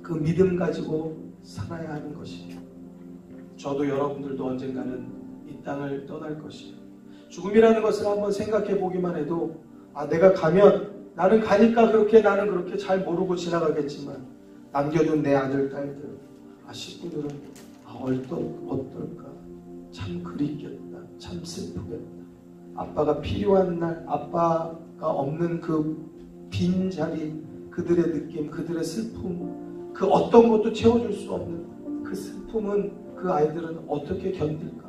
Speaker 1: 그 믿음 가지고 살아야 하는 것이에요. 저도 여러분들도 언젠가는 이 땅을 떠날 것이에요. 죽음이라는 것을 한번 생각해 보기만 해도 내가 가면 나는 가니까 나는 그렇게 잘 모르고 지나가겠지만 남겨둔 내 아들, 딸들, 식구들은 어떨까? 참 그립겠다. 참 슬프겠다. 아빠가 필요한 날, 아빠가 없는 그 빈자리, 그들의 느낌, 그들의 슬픔, 그 어떤 것도 채워줄 수 없는 그 슬픔은 그 아이들은 어떻게 견딜까?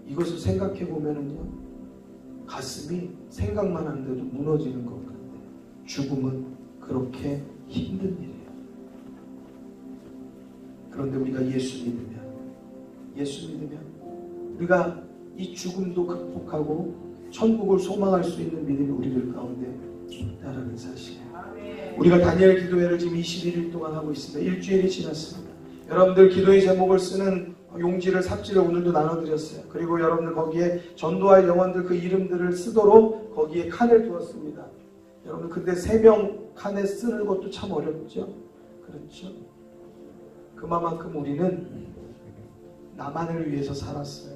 Speaker 1: 이것을 생각해 보면은요, 가슴이 생각만 하는데도 무너지는 것 같아요. 죽음은 그렇게 힘든 일이에요. 그런데 우리가 예수 믿으면 우리가 이 죽음도 극복하고 천국을 소망할 수 있는 믿음이 우리들 가운데 있다라는 사실이에요. 우리가 다니엘 기도회를 지금 21일 동안 하고 있습니다. 일주일이 지났습니다. 여러분들 기도의 제목을 쓰는 용지를 삽지를 오늘도 나눠드렸어요. 그리고 여러분들 거기에 전도할 영혼들 그 이름들을 쓰도록 거기에 칸을 두었습니다. 여러분 근데 3명 칸에 쓰는 것도 참 어렵죠? 그렇죠? 그만큼 우리는 나만을 위해서 살았어요.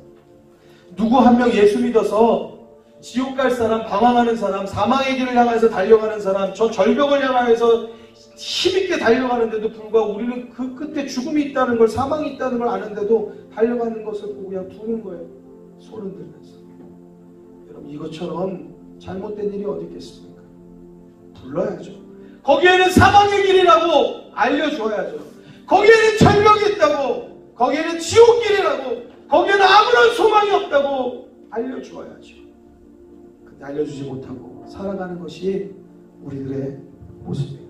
Speaker 1: 누구 한 명 예수 믿어서 지옥 갈 사람, 방황하는 사람, 사망의 길을 향해서 달려가는 사람, 저 절벽을 향해서 힘있게 달려가는데도 불구하고 우리는 그 끝에 죽음이 있다는 걸, 사망이 있다는 걸 아는데도 달려가는 것을 보고 그냥 두는 거예요. 소름 들면서. 여러분 이것처럼 잘못된 일이 어디 있겠습니까? 불러야죠. 거기에는 사망의 길이라고 알려줘야죠. 거기에는 절벽이 있다고, 거기에는 지옥길이라고, 거기에는 아무런 소망이 없다고 알려주어야죠. 근데 알려주지 못하고 살아가는 것이 우리들의 모습이에요.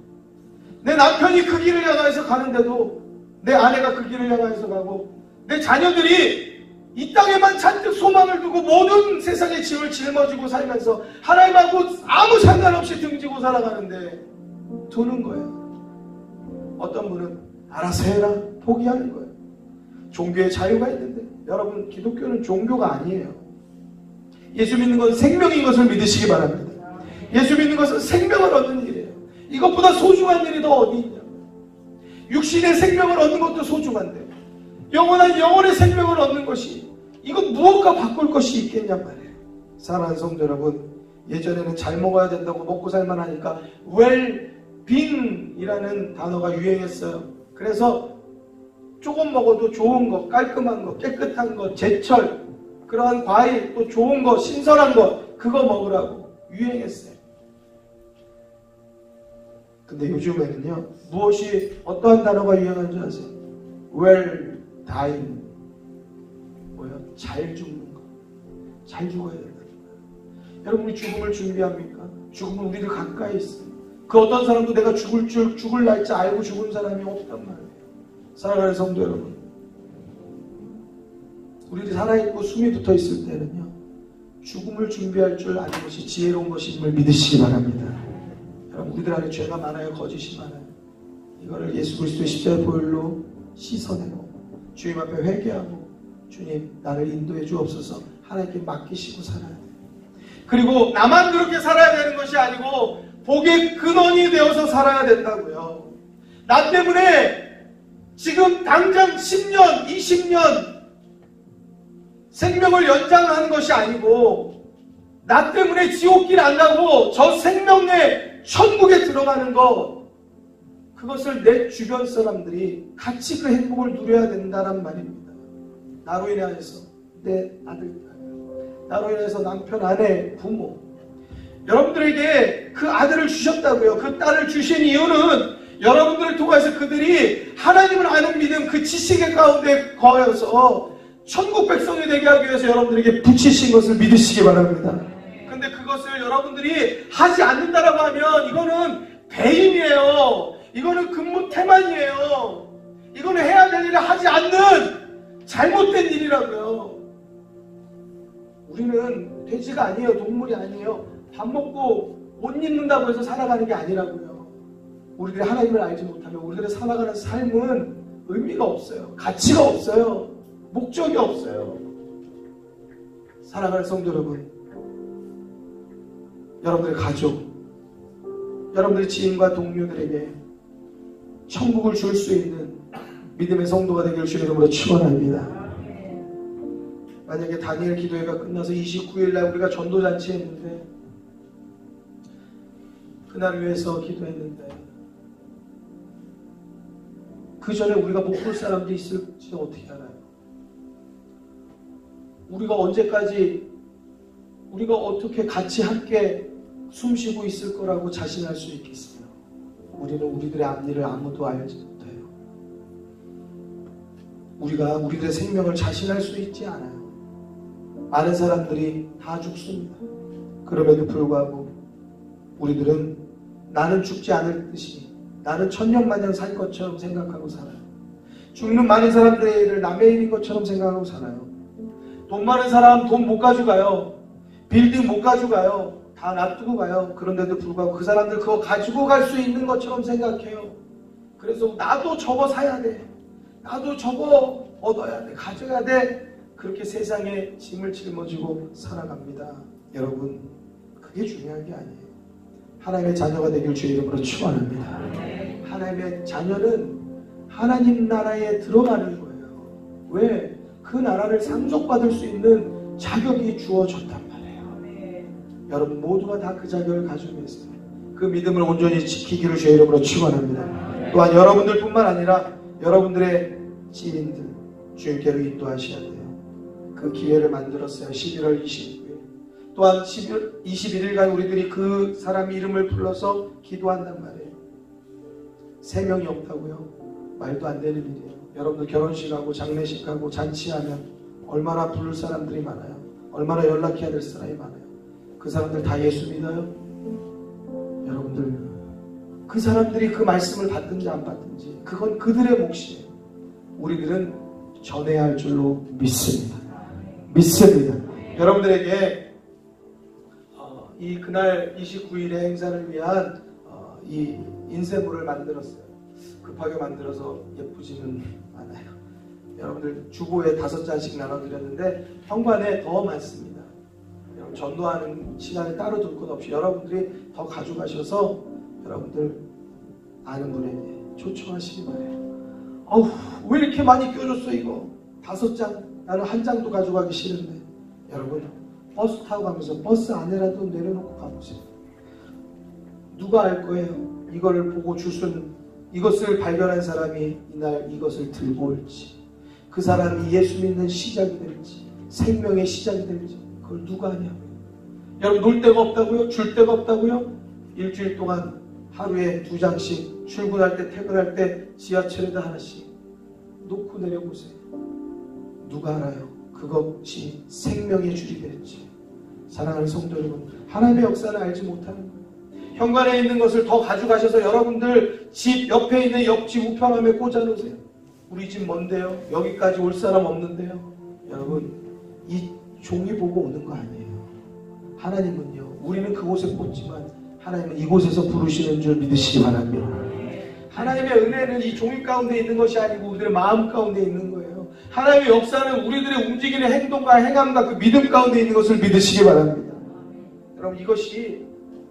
Speaker 1: 내 남편이 그 길을 향해서 가는데도 내 아내가 그 길을 향해서 가고 내 자녀들이 이 땅에만 잔뜩 소망을 두고 모든 세상의 짐을 짊어지고 살면서 하나님하고 아무 상관없이 등지고 살아가는데 두는 거예요. 어떤 분은 알아서 해라 포기하는 거예요. 종교의 자유가 있는데 여러분 기독교는 종교가 아니에요. 예수 믿는 것은 생명인 것을 믿으시기 바랍니다. 예수 믿는 것은 생명을 얻는 일이에요. 이것보다 소중한 일이 더 어디 있냐. 육신의 생명을 얻는 것도 소중한데 영원한 영혼의 생명을 얻는 것이 이건 무엇과 바꿀 것이 있겠냔 말이에요. 사랑하는 성도 여러분, 예전에는 잘 먹어야 된다고 먹고 살만 하니까 웰빙이라는 단어가 유행했어요. 그래서 조금 먹어도 좋은 거, 깔끔한 거, 깨끗한 거, 제철, 그러한 과일, 또 좋은 거, 신선한 거, 그거 먹으라고 유행했어요. 근데 요즘에는요, 무엇이, 어떠한 단어가 유행한 줄 아세요? well dying. 뭐야? 잘 죽는 거. 잘 죽어야 된다는 거예요. 여러분, 우리 죽음을 준비합니까? 죽음은 우리들 가까이 있어요. 그 어떤 사람도 내가 죽을 날짜 알고 죽은 사람이 없단 말이에요. 사랑하는 성도 여러분, 우리들이 살아있고 숨이 붙어있을 때는요, 죽음을 준비할 줄 아는 것이 지혜로운 것임을 믿으시기 바랍니다. 여러분, 우리들 안에 죄가 많아요. 거짓이 많아요. 이거를 예수 그리스도의 십자가의 보혈로 씻어내고 주님 앞에 회개하고 주님 나를 인도해 주옵소서 하나님께 맡기시고 살아야 돼요. 그리고 나만 그렇게 살아야 되는 것이 아니고 복의 근원이 되어서 살아야 된다고요. 나 때문에 지금 당장 10년, 20년 생명을 연장하는 것이 아니고 나 때문에 지옥길 안 가고 저 생명 내 천국에 들어가는 것, 그것을 내 주변 사람들이 같이 그 행복을 누려야 된다는 말입니다. 나로 인해서 내 아들, 나로 인해서 남편, 아내, 부모, 여러분들에게 그 아들을 주셨다고요. 그 딸을 주신 이유는 여러분들을 통해서 그들이 하나님을 아는 믿음, 그 지식의 가운데 거해서 천국 백성이 되게 하기 위해서 여러분들에게 붙이신 것을 믿으시기 바랍니다. 근데 그것을 여러분들이 하지 않는다라고 하면 이거는 배임이에요. 이거는 근무태만이에요. 이거는 해야 될 일을 하지 않는 잘못된 일이라고요. 우리는 돼지가 아니에요. 동물이 아니에요. 밥 먹고 옷 입는다고 해서 살아가는 게 아니라고요. 우리들이 하나님을 알지 못하면 우리들의 살아가는 삶은 의미가 없어요. 가치가 없어요. 목적이 없어요. 사랑하는 성도 여러분, 여러분들의 가족, 여러분들의 지인과 동료들에게 천국을 줄 수 있는 믿음의 성도가 되길 주의 이름으로 축원합니다. 만약에 다니엘 기도회가 끝나서 29일날 우리가 전도잔치 했는데, 그날 위해서 기도했는데 그 전에 우리가 못 볼 사람들이 있을지 어떻게 알아요? 우리가 언제까지, 우리가 어떻게 같이 함께 숨쉬고 있을 거라고 자신할 수 있겠어요? 우리는 우리들의 앞일을 아무도 알지 못해요. 우리가 우리들의 생명을 자신할 수 있지 않아요. 많은 사람들이 다 죽습니다. 그럼에도 불구하고 우리들은 나는 죽지 않을 듯이, 나는 천년마냥 살 것처럼 생각하고 살아요. 죽는 많은 사람들의 일을 남의 일인 것처럼 생각하고 살아요. 돈 많은 사람 돈 못 가져가요. 빌딩 못 가져가요. 다 놔두고 가요. 그런데도 불구하고 그 사람들 그거 가지고 갈 수 있는 것처럼 생각해요. 그래서 나도 저거 사야 돼. 나도 저거 얻어야 돼. 가져야 돼. 그렇게 세상에 짐을 짊어지고 살아갑니다. 여러분, 그게 중요한 게 아니에요. 하나님의 자녀가 되길 주의 이름으로 축원합니다. 하나님의 자녀는 하나님 나라에 들어가는 거예요. 왜? 그 나라를 상속받을 수 있는 자격이 주어졌단 말이에요. 여러분 모두가 다 그 자격을 가지고 있어요. 그 믿음을 온전히 지키기를 주의 이름으로 축원합니다. 또한 여러분들뿐만 아니라 여러분들의 지인들 주님께로 인도하셔야 돼요. 그 기회를 만들었어요. 11월 29일. 또한 21일간 우리들이 그 사람 이름을 불러서 기도한단 말이에요. 3명이 없다고요? 말도 안 되는 일이에요. 여러분들 결혼식하고 장례식하고 잔치하면 얼마나 부를 사람들이 많아요. 얼마나 연락해야 될 사람이 많아요. 그 사람들 다 예수 믿어요? 여러분들, 그 사람들이 그 말씀을 받든지 안 받든지 그건 그들의 몫이에요. 우리들은 전해야 할 줄로 믿습니다. 여러분들에게 이 그날 29일의 행사를 위한 이 인쇄물을 만들었어요. 급하게 만들어서 예쁘지는 않아요. 여러분들 주보에 5장씩 나눠드렸는데 현관에 더 많습니다. 여러분 전도하는 시간에 따로 둘 것 없이 여러분들이 더 가져가셔서 여러분들 아는 분에게 초청하시기 바래요. 어우, 왜 이렇게 많이 껴줬어 이거? 5장? 나는 1장도 가져가기 싫은데. 여러분 버스 타고 가면서 버스 안에라도 내려놓고 가보세요. 누가 알 거예요? 이거를 보고 이것을 발견한 사람이 이날 이것을 들고 올지, 그 사람이 예수 믿는 시작이 될지, 생명의 시작이 될지, 그걸 누가 아냐고요? 여러분 놀 데가 없다고요? 줄 데가 없다고요? 일주일 동안 하루에 2장씩 출근할 때 퇴근할 때 지하철에다 하나씩 놓고 내려보세요. 누가 알아요? 그것이 생명의 줄이 될지. 사랑하는 성도 여러분, 하나님의 역사를 알지 못하는 거예요. 현관에 있는 것을 더 가져가셔서 여러분들 집 옆에 있는 옆집 우편함에 꽂아놓으세요. 우리 집 뭔데요? 여기까지 올 사람 없는데요? 여러분, 이 종이 보고 오는 거 아니에요. 하나님은요, 우리는 그곳에 꽂지만 하나님은 이곳에서 부르시는 줄 믿으시기 바랍니다. 하나님의 은혜는 이 종이 가운데 있는 것이 아니고 우리들의 마음 가운데 있는 거예요. 하나님의 역사는 우리들의 움직이는 행동과 행함과 그 믿음 가운데 있는 것을 믿으시기 바랍니다. 여러분, 이것이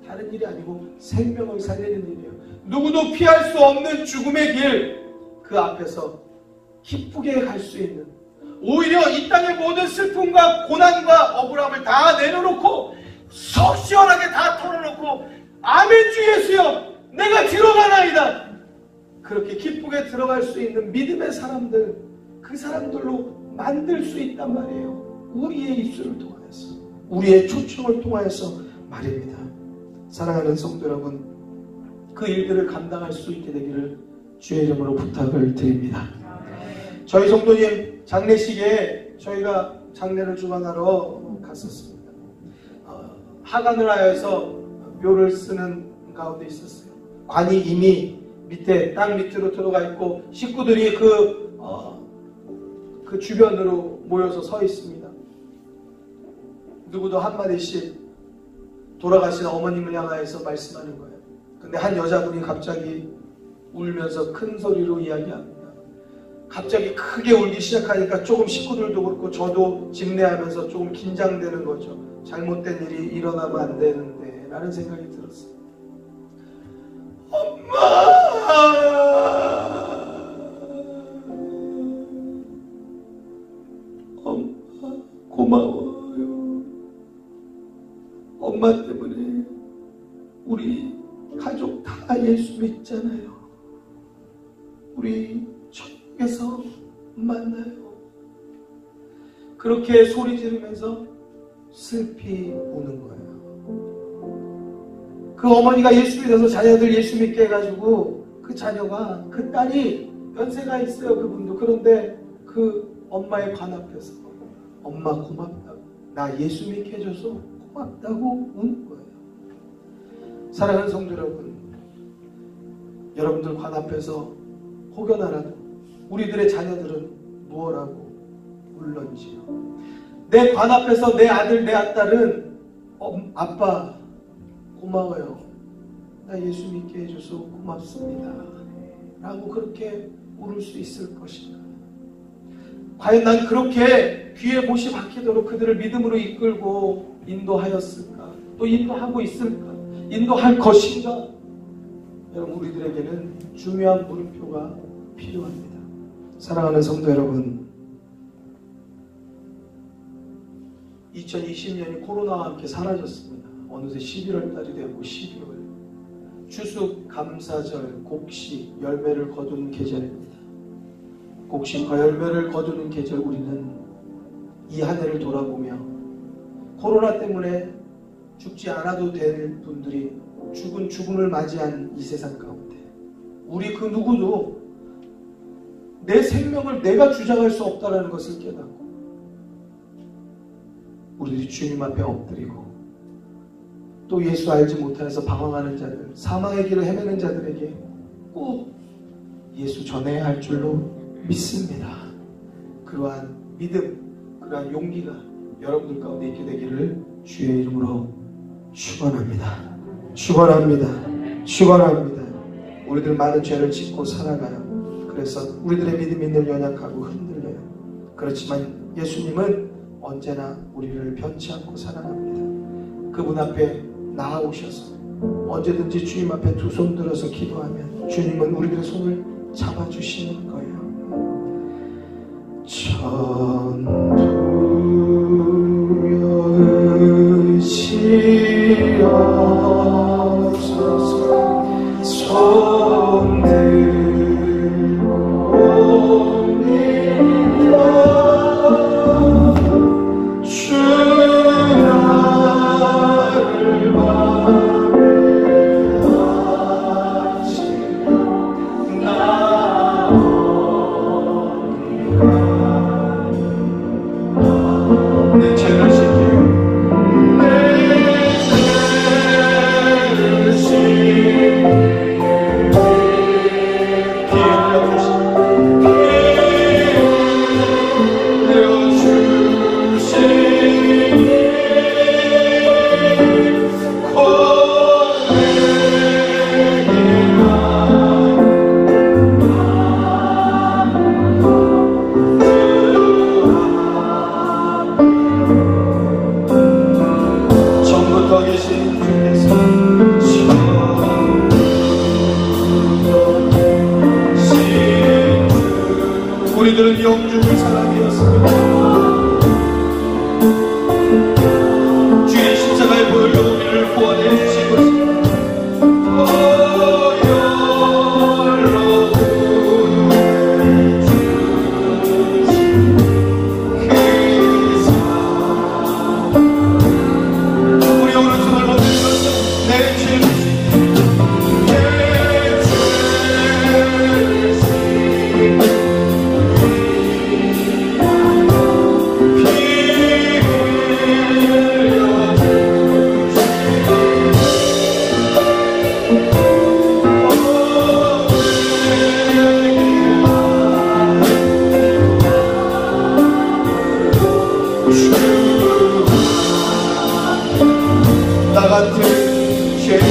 Speaker 1: 다른 일이 아니고 생명을 살리는 일이에요. 누구도 피할 수 없는 죽음의 길, 그 앞에서 기쁘게 갈 수 있는, 오히려 이 땅의 모든 슬픔과 고난과 억울함을 다 내려놓고 속 시원하게 다 털어놓고 아멘 주 예수여 내가 들어가나이다, 그렇게 기쁘게 들어갈 수 있는 믿음의 사람들, 그 사람들로 만들 수 있단 말이에요. 우리의 입술을 통하여서, 우리의 초청을 통하여서 말입니다. 사랑하는 성도 여러분, 그 일들을 감당할 수 있게 되기를 주의 이름으로 부탁을 드립니다. 저희 성도님 장례식에 저희가 장례를 주관하러 갔었습니다. 하간을 하여서 묘를 쓰는 가운데 있었어요. 관이 이미 밑에 땅 밑으로 들어가 있고 식구들이 그 주변으로 모여서 서 있습니다. 누구도 한마디씩 돌아가신 어머님을 향하여서 말씀하는 거예요. 근데 한 여자분이 갑자기 울면서 큰 소리로 이야기합니다. 갑자기 크게 울기 시작하니까 조금 식구들도 그렇고 저도 집내하면서 조금 긴장되는 거죠. 잘못된 일이 일어나면 안 되는데 라는 생각이 들었어요. 엄마! 엄마 고마워요. 엄마 때문에 우리 가족 다 예수 믿잖아요. 우리 천국에서 만나요. 그렇게 소리 지르면서 슬피 우는 거예요. 그 어머니가 예수 믿어서 자녀들 예수 믿게 해가지고 그 자녀가, 그 딸이 연세가 있어요. 그분도. 그런데 그 엄마의 관 앞에서 엄마 고맙다고, 나 예수 믿게 해줘서 고맙다고 우는 거예요. 사랑하는 성도 여러분, 여러분들 관 앞에서 혹여나라도 우리들의 자녀들은 무엇하고 울런지요. 내 관 앞에서 내 아들 내 딸은 아빠 고마워요, 나 예수 믿게 해줘서 고맙습니다 라고 그렇게 울을 수 있을 것인가. 과연 난 그렇게 귀에 못이 박히도록 그들을 믿음으로 이끌고 인도하였을까, 또 인도하고 있을까, 인도할 것인가. 여러분, 우리들에게는 중요한 물음표가 필요합니다. 사랑하는 성도 여러분, 2020년이 코로나와 함께 사라졌습니다. 어느새 11월 달이 되고 12월, 추수, 감사절, 곡식, 열매를 거두는 계절입니다. 곡식과 열매를 거두는 계절, 우리는 이 한 해를 돌아보며 코로나 때문에 죽지 않아도 될 분들이 죽음을 맞이한 이 세상 가운데 우리 그 누구도 내 생명을 내가 주장할 수 없다는 것을 깨닫고 우리들이 주님 앞에 엎드리고 또 예수 알지 못해서 방황하는 자들, 사망의 길을 헤매는 자들에게 꼭 예수 전해야 할 줄로 믿습니다. 그러한 믿음, 그러한 용기가 여러분들 가운데 있게 되기를 주의 이름으로 축원합니다. 축원합니다. 축원합니다. 우리들 많은 죄를 짓고 살아가요. 그래서 우리들의 믿음이 늘 연약하고 흔들려요. 그렇지만 예수님은 언제나 우리를 변치 않고 사랑합니다. 그분 앞에 나아오셔서 언제든지 주님 앞에 두 손 들어서 기도하면 주님은 우리들의 손을 잡아주시는 거예요. 전부여시옵소서. 손 들고 옵니다. 주 나를 바라시며 나오리라. 내 죄를 씻기요, 내 죄를 씻기요. 우리들은 영죽을 사람이었습니다. 주의 십자가의 보혈로 우리를 구원해 주신 것입니다. 보혈로 구원해 주신 그 사랑. 우리 오른손을 모들면서 내 죄를 나 같은 죄인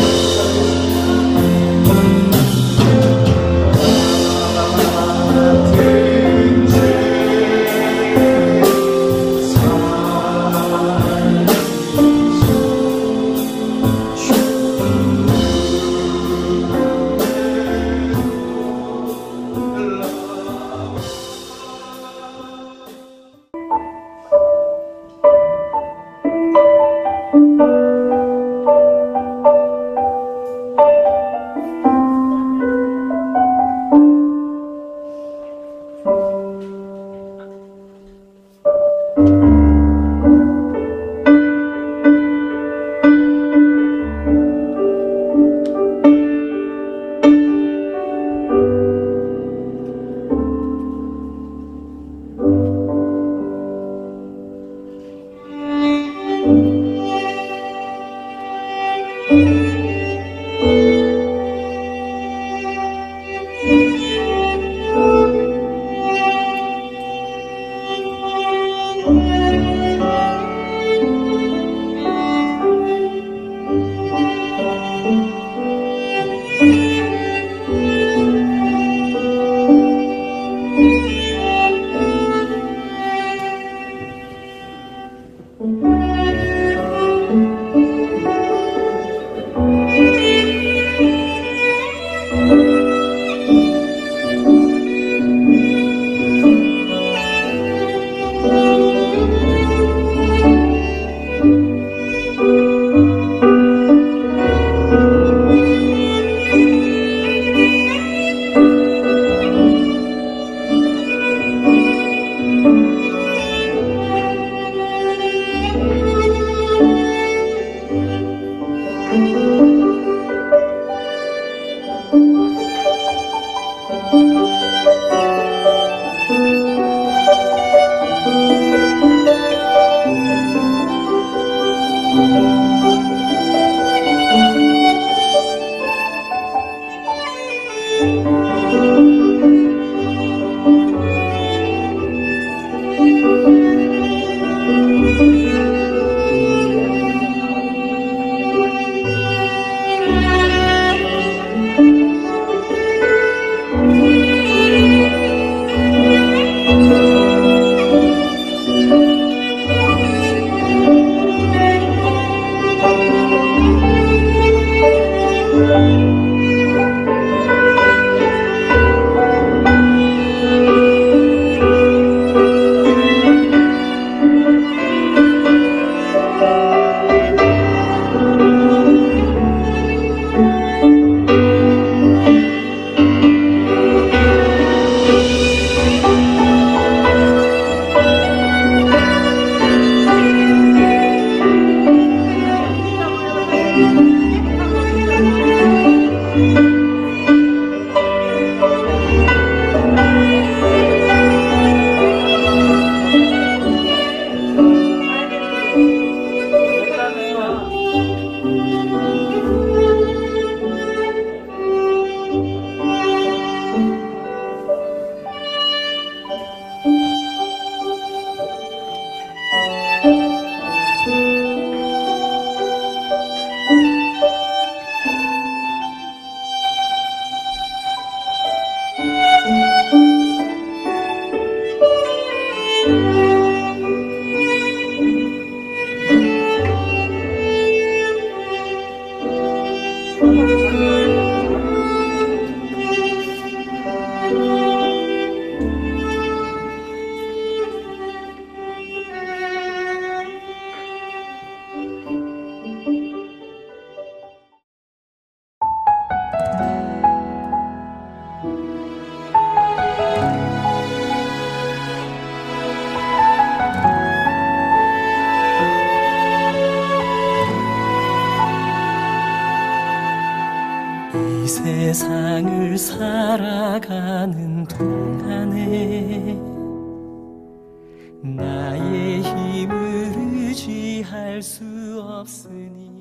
Speaker 4: 세상을 살아가는 동안에 나의 힘을 의지할 수 없으니